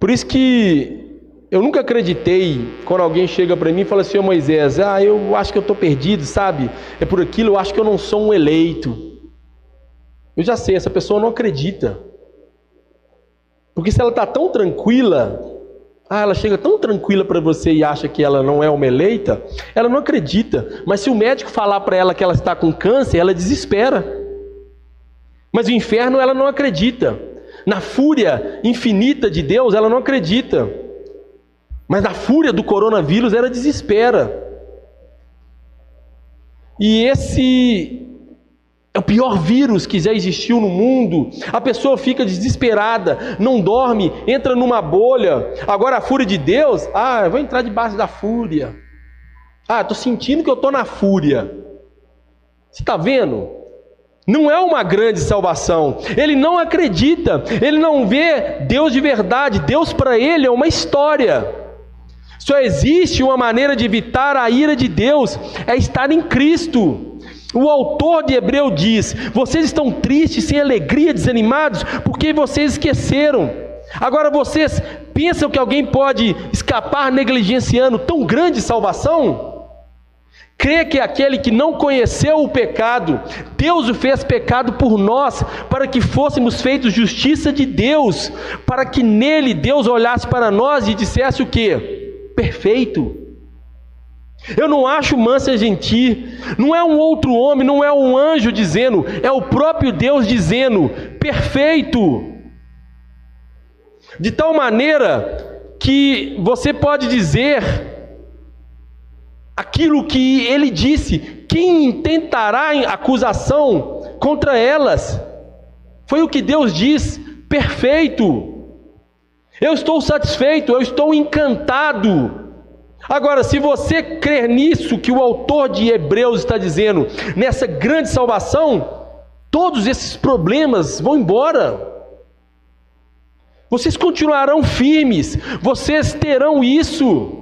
[SPEAKER 1] Por isso que eu nunca acreditei quando alguém chega para mim e fala assim: ô Moisés, eu acho que eu estou perdido, sabe? É por aquilo, eu acho que eu não sou um eleito. Eu já sei, essa pessoa não acredita. Porque se ela está tão tranquila, ela chega tão tranquila para você e acha que ela não é uma eleita, ela não acredita. Mas se o médico falar para ela que ela está com câncer, ela desespera. Mas o inferno ela não acredita. Na fúria infinita de Deus, ela não acredita. Mas na fúria do coronavírus, ela desespera. E esse é o pior vírus que já existiu no mundo. A pessoa fica desesperada, não dorme, entra numa bolha. Agora a fúria de Deus, eu vou entrar debaixo da fúria. Estou sentindo que eu estou na fúria. Você está vendo? Não é uma grande salvação. Ele não acredita, ele não vê Deus de verdade. Deus para ele é uma história. Só existe uma maneira de evitar a ira de Deus, é estar em Cristo. O autor de Hebreu diz: vocês estão tristes, sem alegria, desanimados, porque vocês esqueceram. Agora vocês pensam que alguém pode escapar negligenciando tão grande salvação? Crê que aquele que não conheceu o pecado, Deus o fez pecado por nós, para que fôssemos feitos justiça de Deus, para que nele Deus olhasse para nós e dissesse o quê? Perfeito. Eu não acho Mância Gentil, não é um outro homem, não é um anjo dizendo, é o próprio Deus dizendo, perfeito. De tal maneira que você pode dizer aquilo que ele disse: quem intentará acusação contra elas? Foi o que Deus diz, perfeito. Eu estou satisfeito, eu estou encantado. Agora, se você crer nisso que o autor de Hebreus está dizendo, nessa grande salvação, todos esses problemas vão embora. Vocês continuarão firmes, vocês terão isso.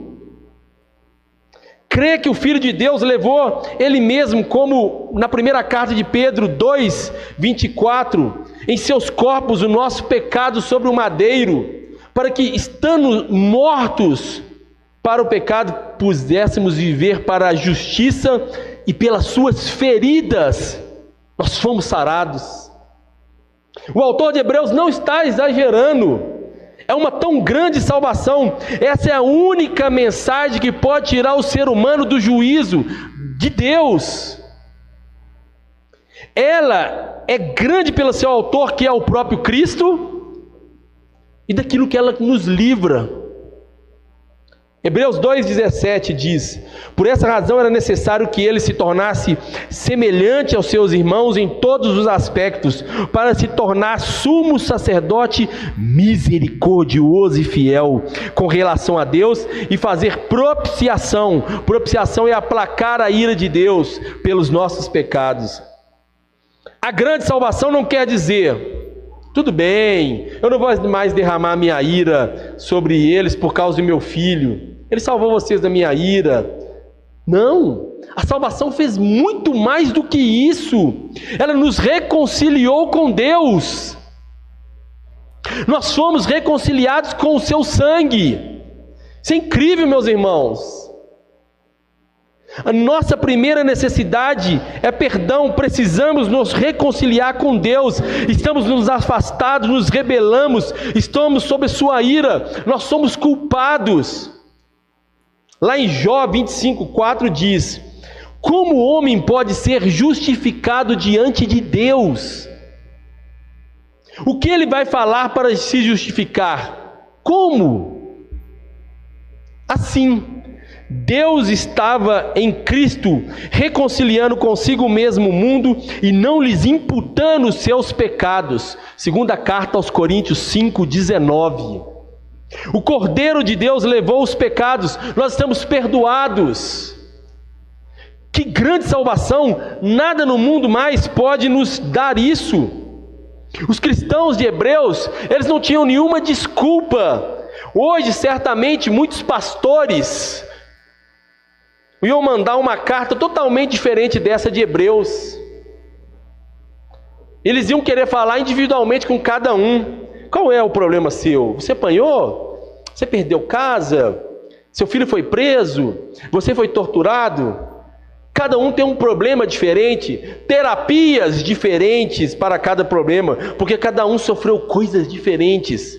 [SPEAKER 1] Crê que o Filho de Deus levou Ele mesmo, como na primeira carta de Pedro 2, 24, em seus corpos o nosso pecado sobre o madeiro, para que, estando mortos para o pecado, pudéssemos viver para a justiça, e pelas suas feridas nós fomos sarados. O autor de Hebreus não está exagerando. É uma tão grande salvação. Essa é a única mensagem que pode tirar o ser humano do juízo de Deus. Ela é grande pelo seu autor, que é o próprio Cristo, e daquilo que ela nos livra. Hebreus 2,17 diz: por essa razão era necessário que ele se tornasse semelhante aos seus irmãos em todos os aspectos, para se tornar sumo sacerdote misericordioso e fiel com relação a Deus, e fazer propiciação. Propiciação é aplacar a ira de Deus pelos nossos pecados. A grande salvação não quer dizer: tudo bem, eu não vou mais derramar minha ira sobre eles por causa do meu filho, ele salvou vocês da minha ira. Não, a salvação fez muito mais do que isso. Ela nos reconciliou com Deus. Nós fomos reconciliados com o seu sangue. Isso é incrível, meus irmãos. A nossa primeira necessidade é perdão. Precisamos nos reconciliar com Deus. Estamos nos afastados, nos rebelamos, estamos sob sua ira, nós somos culpados. Lá em Jó 25:4 diz: como o homem pode ser justificado diante de Deus? O que ele vai falar para se justificar? Como? Assim, Deus estava em Cristo, reconciliando consigo mesmo o mundo e não lhes imputando os seus pecados. Segunda carta aos Coríntios 5:19. O Cordeiro de Deus levou os pecados, nós estamos perdoados. Que grande salvação! Nada no mundo mais pode nos dar isso. Os cristãos de Hebreus, eles não tinham nenhuma desculpa. Hoje, certamente, muitos pastores iam mandar uma carta totalmente diferente dessa de Hebreus. Eles iam querer falar individualmente com cada um. Qual é o problema seu? Você apanhou? Você perdeu casa? Seu filho foi preso? Você foi torturado? Cada um tem um problema diferente, terapias diferentes para cada problema, porque cada um sofreu coisas diferentes.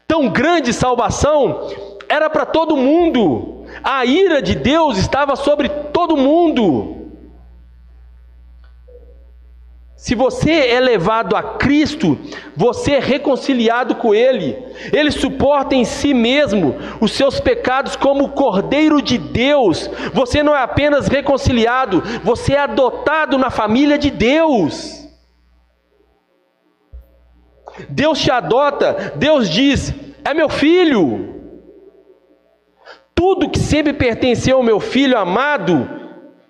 [SPEAKER 1] Tão grande salvação era para todo mundo. A ira de Deus estava sobre todo mundo. Se você é levado a Cristo, você é reconciliado com Ele. Ele suporta em si mesmo os seus pecados como o Cordeiro de Deus. Você não é apenas reconciliado, você é adotado na família de Deus. Deus te adota, Deus diz: é meu filho. Tudo que sempre pertenceu ao meu filho amado,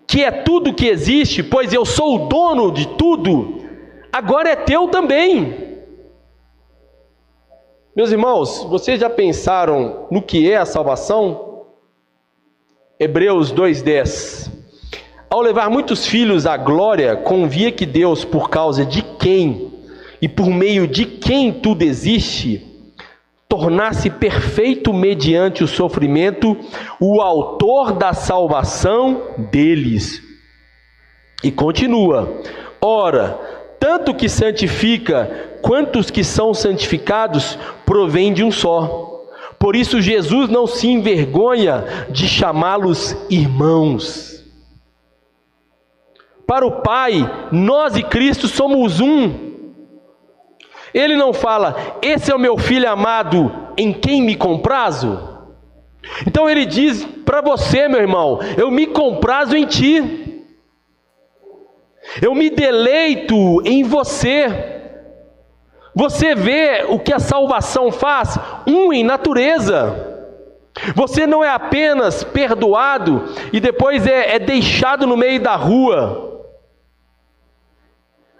[SPEAKER 1] que é tudo que existe, pois eu sou o dono de tudo, agora é teu também. Meus irmãos, vocês já pensaram no que é a salvação? Hebreus 2:10. Ao levar muitos filhos à glória, convia que Deus, por causa de quem e por meio de quem tudo existe, tornasse perfeito mediante o sofrimento o autor da salvação deles. E continua: ora, tanto que santifica quanto os que são santificados provém de um só. Por isso Jesus não se envergonha de chamá-los irmãos. Para o Pai, nós e Cristo somos um. Ele não fala: esse é o meu filho amado, em quem me comprazo. Então ele diz para você, meu irmão: eu me comprazo em ti. Eu me deleito em você. Você vê o que a salvação faz? Em natureza. Você não é apenas perdoado e depois é deixado no meio da rua.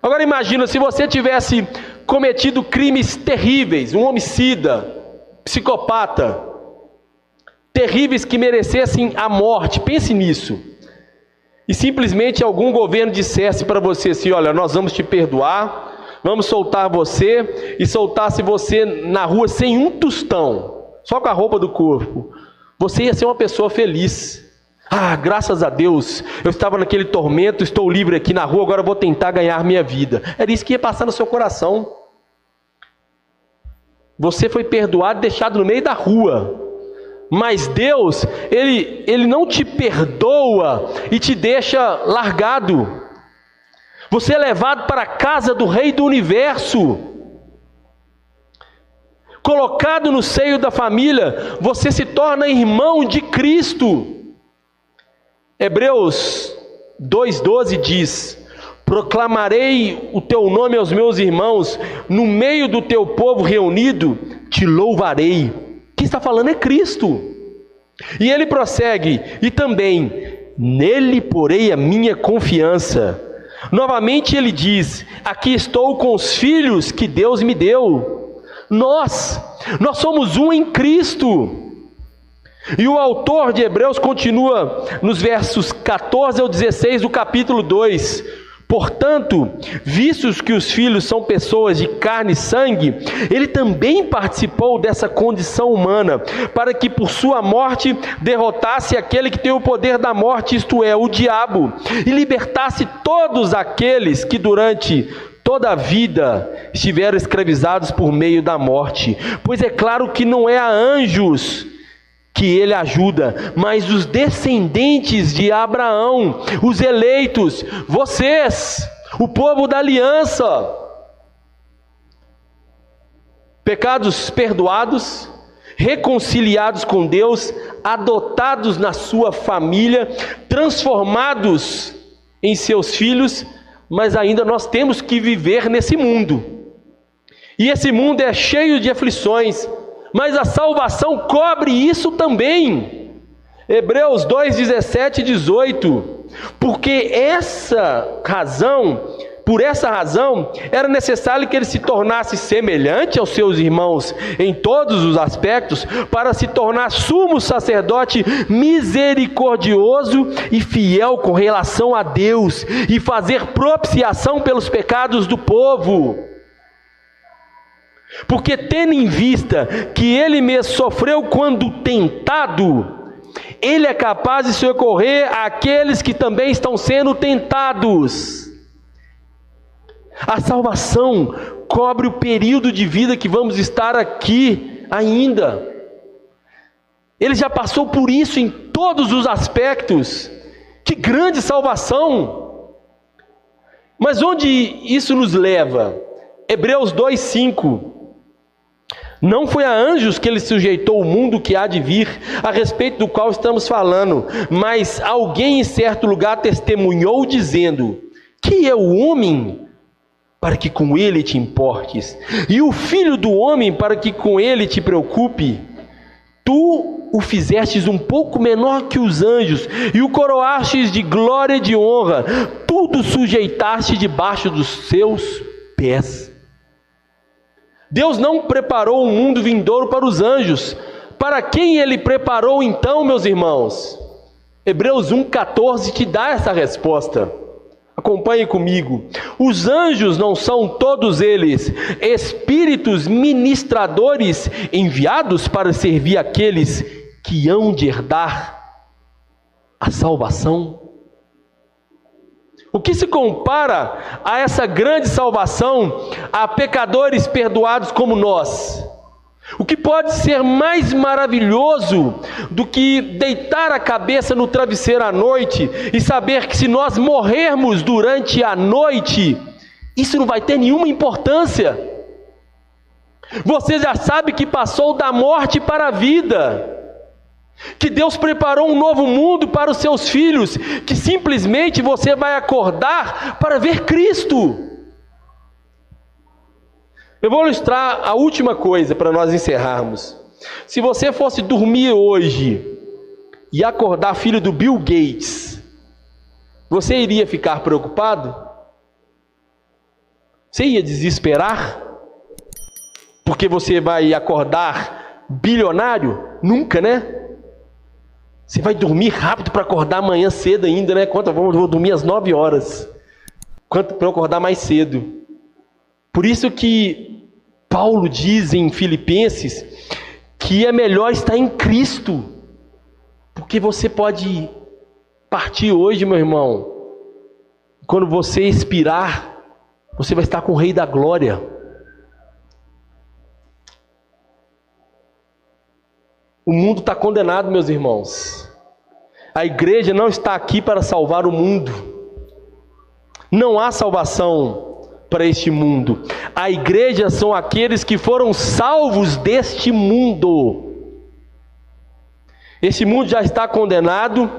[SPEAKER 1] Agora imagina se você tivesse cometido crimes terríveis, um homicida, psicopata, terríveis que merecessem a morte. Pense nisso. E simplesmente algum governo dissesse para você assim: olha, nós vamos te perdoar, vamos soltar você, e soltasse você na rua sem um tostão, só com a roupa do corpo. Você ia ser uma pessoa feliz. Ah, graças a Deus, eu estava naquele tormento, estou livre aqui na rua, agora eu vou tentar ganhar minha vida. Era isso que ia passar no seu coração. Você foi perdoado e deixado no meio da rua. Mas Deus, Ele não te perdoa e te deixa largado. Você é levado para a casa do Rei do Universo. Colocado no seio da família, você se torna irmão de Cristo. Hebreus 2,12 diz: proclamarei o teu nome aos meus irmãos, no meio do teu povo reunido, te louvarei. Quem está falando é Cristo. E ele prossegue: e também nele porei a minha confiança. Novamente ele diz: aqui estou com os filhos que Deus me deu. Nós somos um em Cristo. E o autor de Hebreus continua nos versos 14 ao 16 do capítulo 2. Portanto, vistos que os filhos são pessoas de carne e sangue, ele também participou dessa condição humana, para que por sua morte derrotasse aquele que tem o poder da morte, isto é, o diabo, e libertasse todos aqueles que durante toda a vida estiveram escravizados por meio da morte. Pois é claro que não é a anjos que ele ajuda, mas os descendentes de Abraão, os eleitos, vocês, o povo da aliança. Pecados perdoados, reconciliados com Deus, adotados na sua família, transformados em seus filhos, mas ainda nós temos que viver nesse mundo. E esse mundo é cheio de aflições, mas a salvação cobre isso também. Hebreus 2:17 e 18. Porque por essa razão, era necessário que ele se tornasse semelhante aos seus irmãos em todos os aspectos, para se tornar sumo sacerdote misericordioso e fiel com relação a Deus, e fazer propiciação pelos pecados do povo. Porque tendo em vista que ele mesmo sofreu quando tentado, ele é capaz de socorrer àqueles que também estão sendo tentados. A salvação cobre o período de vida que vamos estar aqui ainda. Ele já passou por isso em todos os aspectos. Que grande salvação! Mas onde isso nos leva? Hebreus 2:5. Não foi a anjos que ele sujeitou o mundo que há de vir, a respeito do qual estamos falando, mas alguém em certo lugar testemunhou dizendo: que é o homem para que com ele te importes, e o filho do homem para que com ele te preocupe? Tu o fizestes um pouco menor que os anjos, e o coroastes de glória e de honra, tudo sujeitaste debaixo dos seus pés. Deus não preparou um mundo vindouro para os anjos. Para quem ele preparou então, meus irmãos? Hebreus 1:14 te dá essa resposta. Acompanhe comigo. Os anjos não são todos eles espíritos ministradores enviados para servir aqueles que hão de herdar a salvação? O que se compara a essa grande salvação a pecadores perdoados como nós? O que pode ser mais maravilhoso do que deitar a cabeça no travesseiro à noite e saber que se nós morrermos durante a noite, isso não vai ter nenhuma importância? Você já sabe que passou da morte para a vida, que Deus preparou um novo mundo para os seus filhos, que simplesmente você vai acordar para ver Cristo. Eu vou ilustrar a última coisa para nós encerrarmos. Se você fosse dormir hoje e acordar filho do Bill Gates, você iria ficar preocupado? Você ia desesperar? Porque você vai acordar bilionário? Nunca, né? Você vai dormir rápido para acordar amanhã cedo ainda, né? Quanto eu vou dormir às 9 horas? Quanto para eu acordar mais cedo? Por isso que Paulo diz em Filipenses que é melhor estar em Cristo, porque você pode partir hoje, meu irmão. Quando você expirar, você vai estar com o Rei da Glória. O mundo está condenado, meus irmãos. A igreja não está aqui para salvar o mundo. Não há salvação para este mundo. A igreja são aqueles que foram salvos deste mundo. Este mundo já está condenado.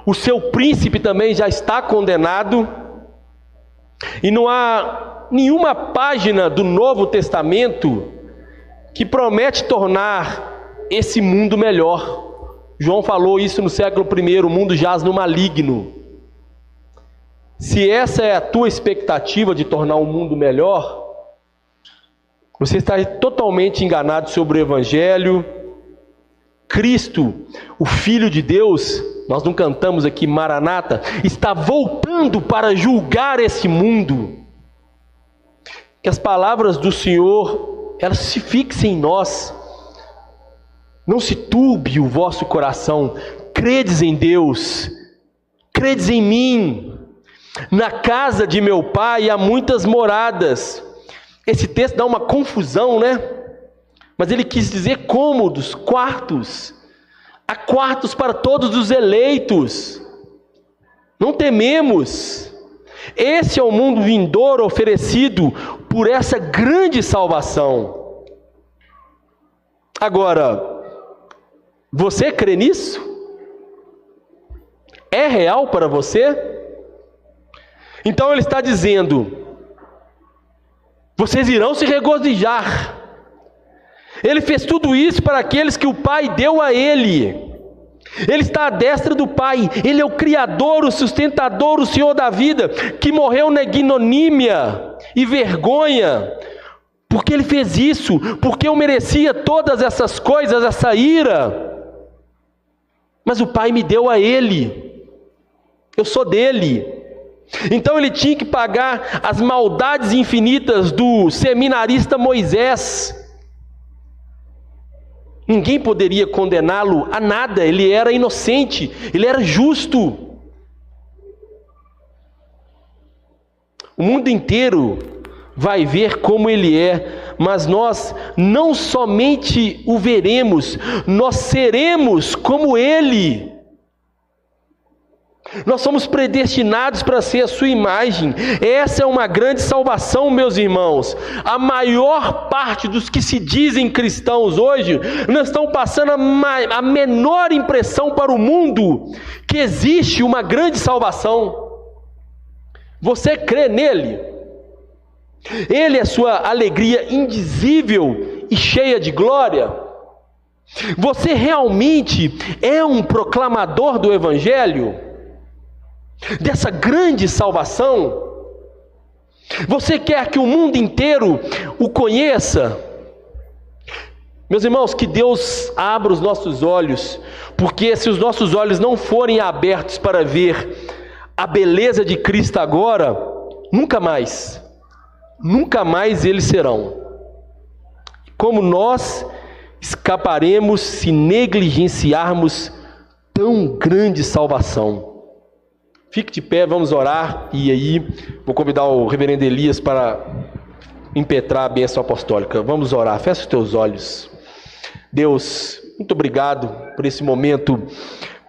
[SPEAKER 1] O seu príncipe também já está condenado. E não há nenhuma página do Novo Testamento que promete tornar esse mundo melhor. João falou isso no século I, o mundo jaz no maligno. Se essa é a tua expectativa de tornar o mundo melhor, você está totalmente enganado sobre o Evangelho. Cristo, o Filho de Deus, nós não cantamos aqui Maranata, está voltando para julgar esse mundo. Que as palavras do Senhor, elas se fixem em nós. Não se turbe o vosso coração. Credes em Deus, credes em mim. Na casa de meu pai há muitas moradas. Esse texto dá uma confusão, né? Mas ele quis dizer cômodos, quartos. Há quartos para todos os eleitos. Não tememos. Esse é o mundo vindouro oferecido por essa grande salvação. Agora, você crê nisso? É real para você? Então ele está dizendo: vocês irão se regozijar. Ele fez tudo isso para aqueles que o Pai deu a ele. Ele está à destra do Pai. Ele é o Criador, o sustentador, o Senhor da vida, que morreu na ignomínia e vergonha. Porque ele fez isso, porque eu merecia todas essas coisas, essa ira. Mas o Pai me deu a ele. Eu sou dele. Então ele tinha que pagar as maldades infinitas do seminarista Moisés. Ninguém poderia condená-lo a nada. Ele era inocente, ele era justo. O mundo inteiro vai ver como ele é, mas nós não somente o veremos, nós seremos como ele. Nós somos predestinados para ser a sua imagem. Essa é uma grande salvação, meus irmãos. A maior parte dos que se dizem cristãos hoje não estão passando a menor impressão para o mundo que existe uma grande salvação. Você crê nele? Ele é sua alegria indizível e cheia de glória? Você realmente é um proclamador do Evangelho? Dessa grande salvação? Você quer que o mundo inteiro o conheça? Meus irmãos, que Deus abra os nossos olhos, porque se os nossos olhos não forem abertos para ver a beleza de Cristo agora, nunca mais eles serão. Como nós escaparemos se negligenciarmos tão grande salvação? Fique de pé, vamos orar, e aí vou convidar o reverendo Elias para impetrar a bênção apostólica. Vamos orar, fecha os teus olhos. Deus, muito obrigado por esse momento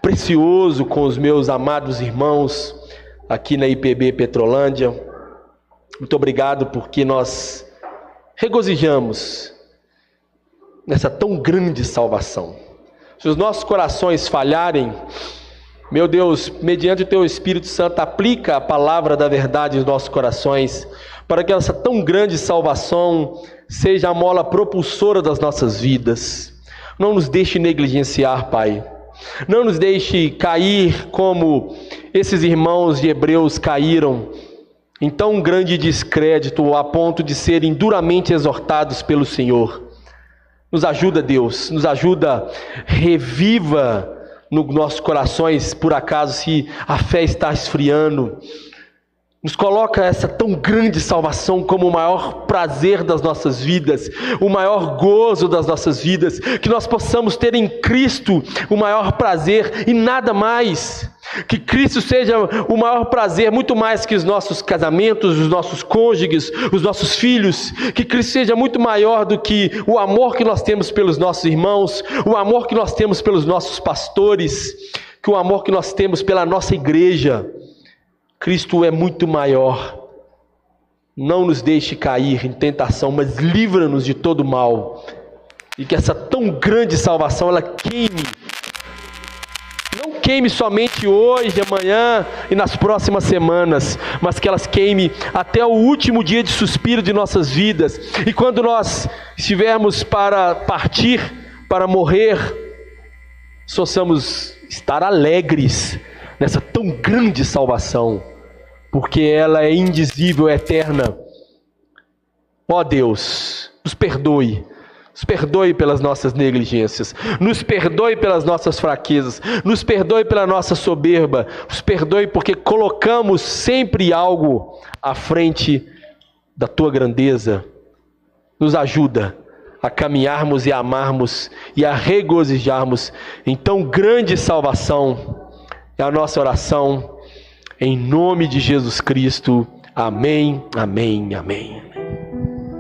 [SPEAKER 1] precioso com os meus amados irmãos aqui na IPB Petrolândia. Muito obrigado porque nós regozijamos nessa tão grande salvação. Se os nossos corações falharem, meu Deus, mediante o Teu Espírito Santo, aplica a palavra da verdade em nossos corações, para que essa tão grande salvação seja a mola propulsora das nossas vidas. Não nos deixe negligenciar, Pai. Não nos deixe cair como esses irmãos de Hebreus caíram, em tão grande descrédito, a ponto de serem duramente exortados pelo Senhor. Nos ajuda, Deus, nos ajuda, reviva nos nossos corações, por acaso, se a fé está esfriando. Nos coloca essa tão grande salvação como o maior prazer das nossas vidas, o maior gozo das nossas vidas, que nós possamos ter em Cristo o maior prazer e nada mais. Que Cristo seja o maior prazer, muito mais que os nossos casamentos, os nossos cônjuges, os nossos filhos. Que Cristo seja muito maior do que o amor que nós temos pelos nossos irmãos, o amor que nós temos pelos nossos pastores, que o amor que nós temos pela nossa igreja. Cristo é muito maior. Não nos deixe cair em tentação, mas livra-nos de todo mal. E que essa tão grande salvação, ela queime. Não queime somente hoje, amanhã e nas próximas semanas, mas que elas queime até o último dia de suspiro de nossas vidas. E quando nós estivermos para partir, para morrer, possamos estar alegres nessa tão grande salvação, porque ela é indizível, é eterna. Ó Deus, nos perdoe pelas nossas negligências, nos perdoe pelas nossas fraquezas, nos perdoe pela nossa soberba, nos perdoe porque colocamos sempre algo à frente da Tua grandeza. Nos ajuda a caminharmos e a amarmos e a regozijarmos em tão grande salvação. É a nossa oração, em nome de Jesus Cristo. Amém, amém, amém.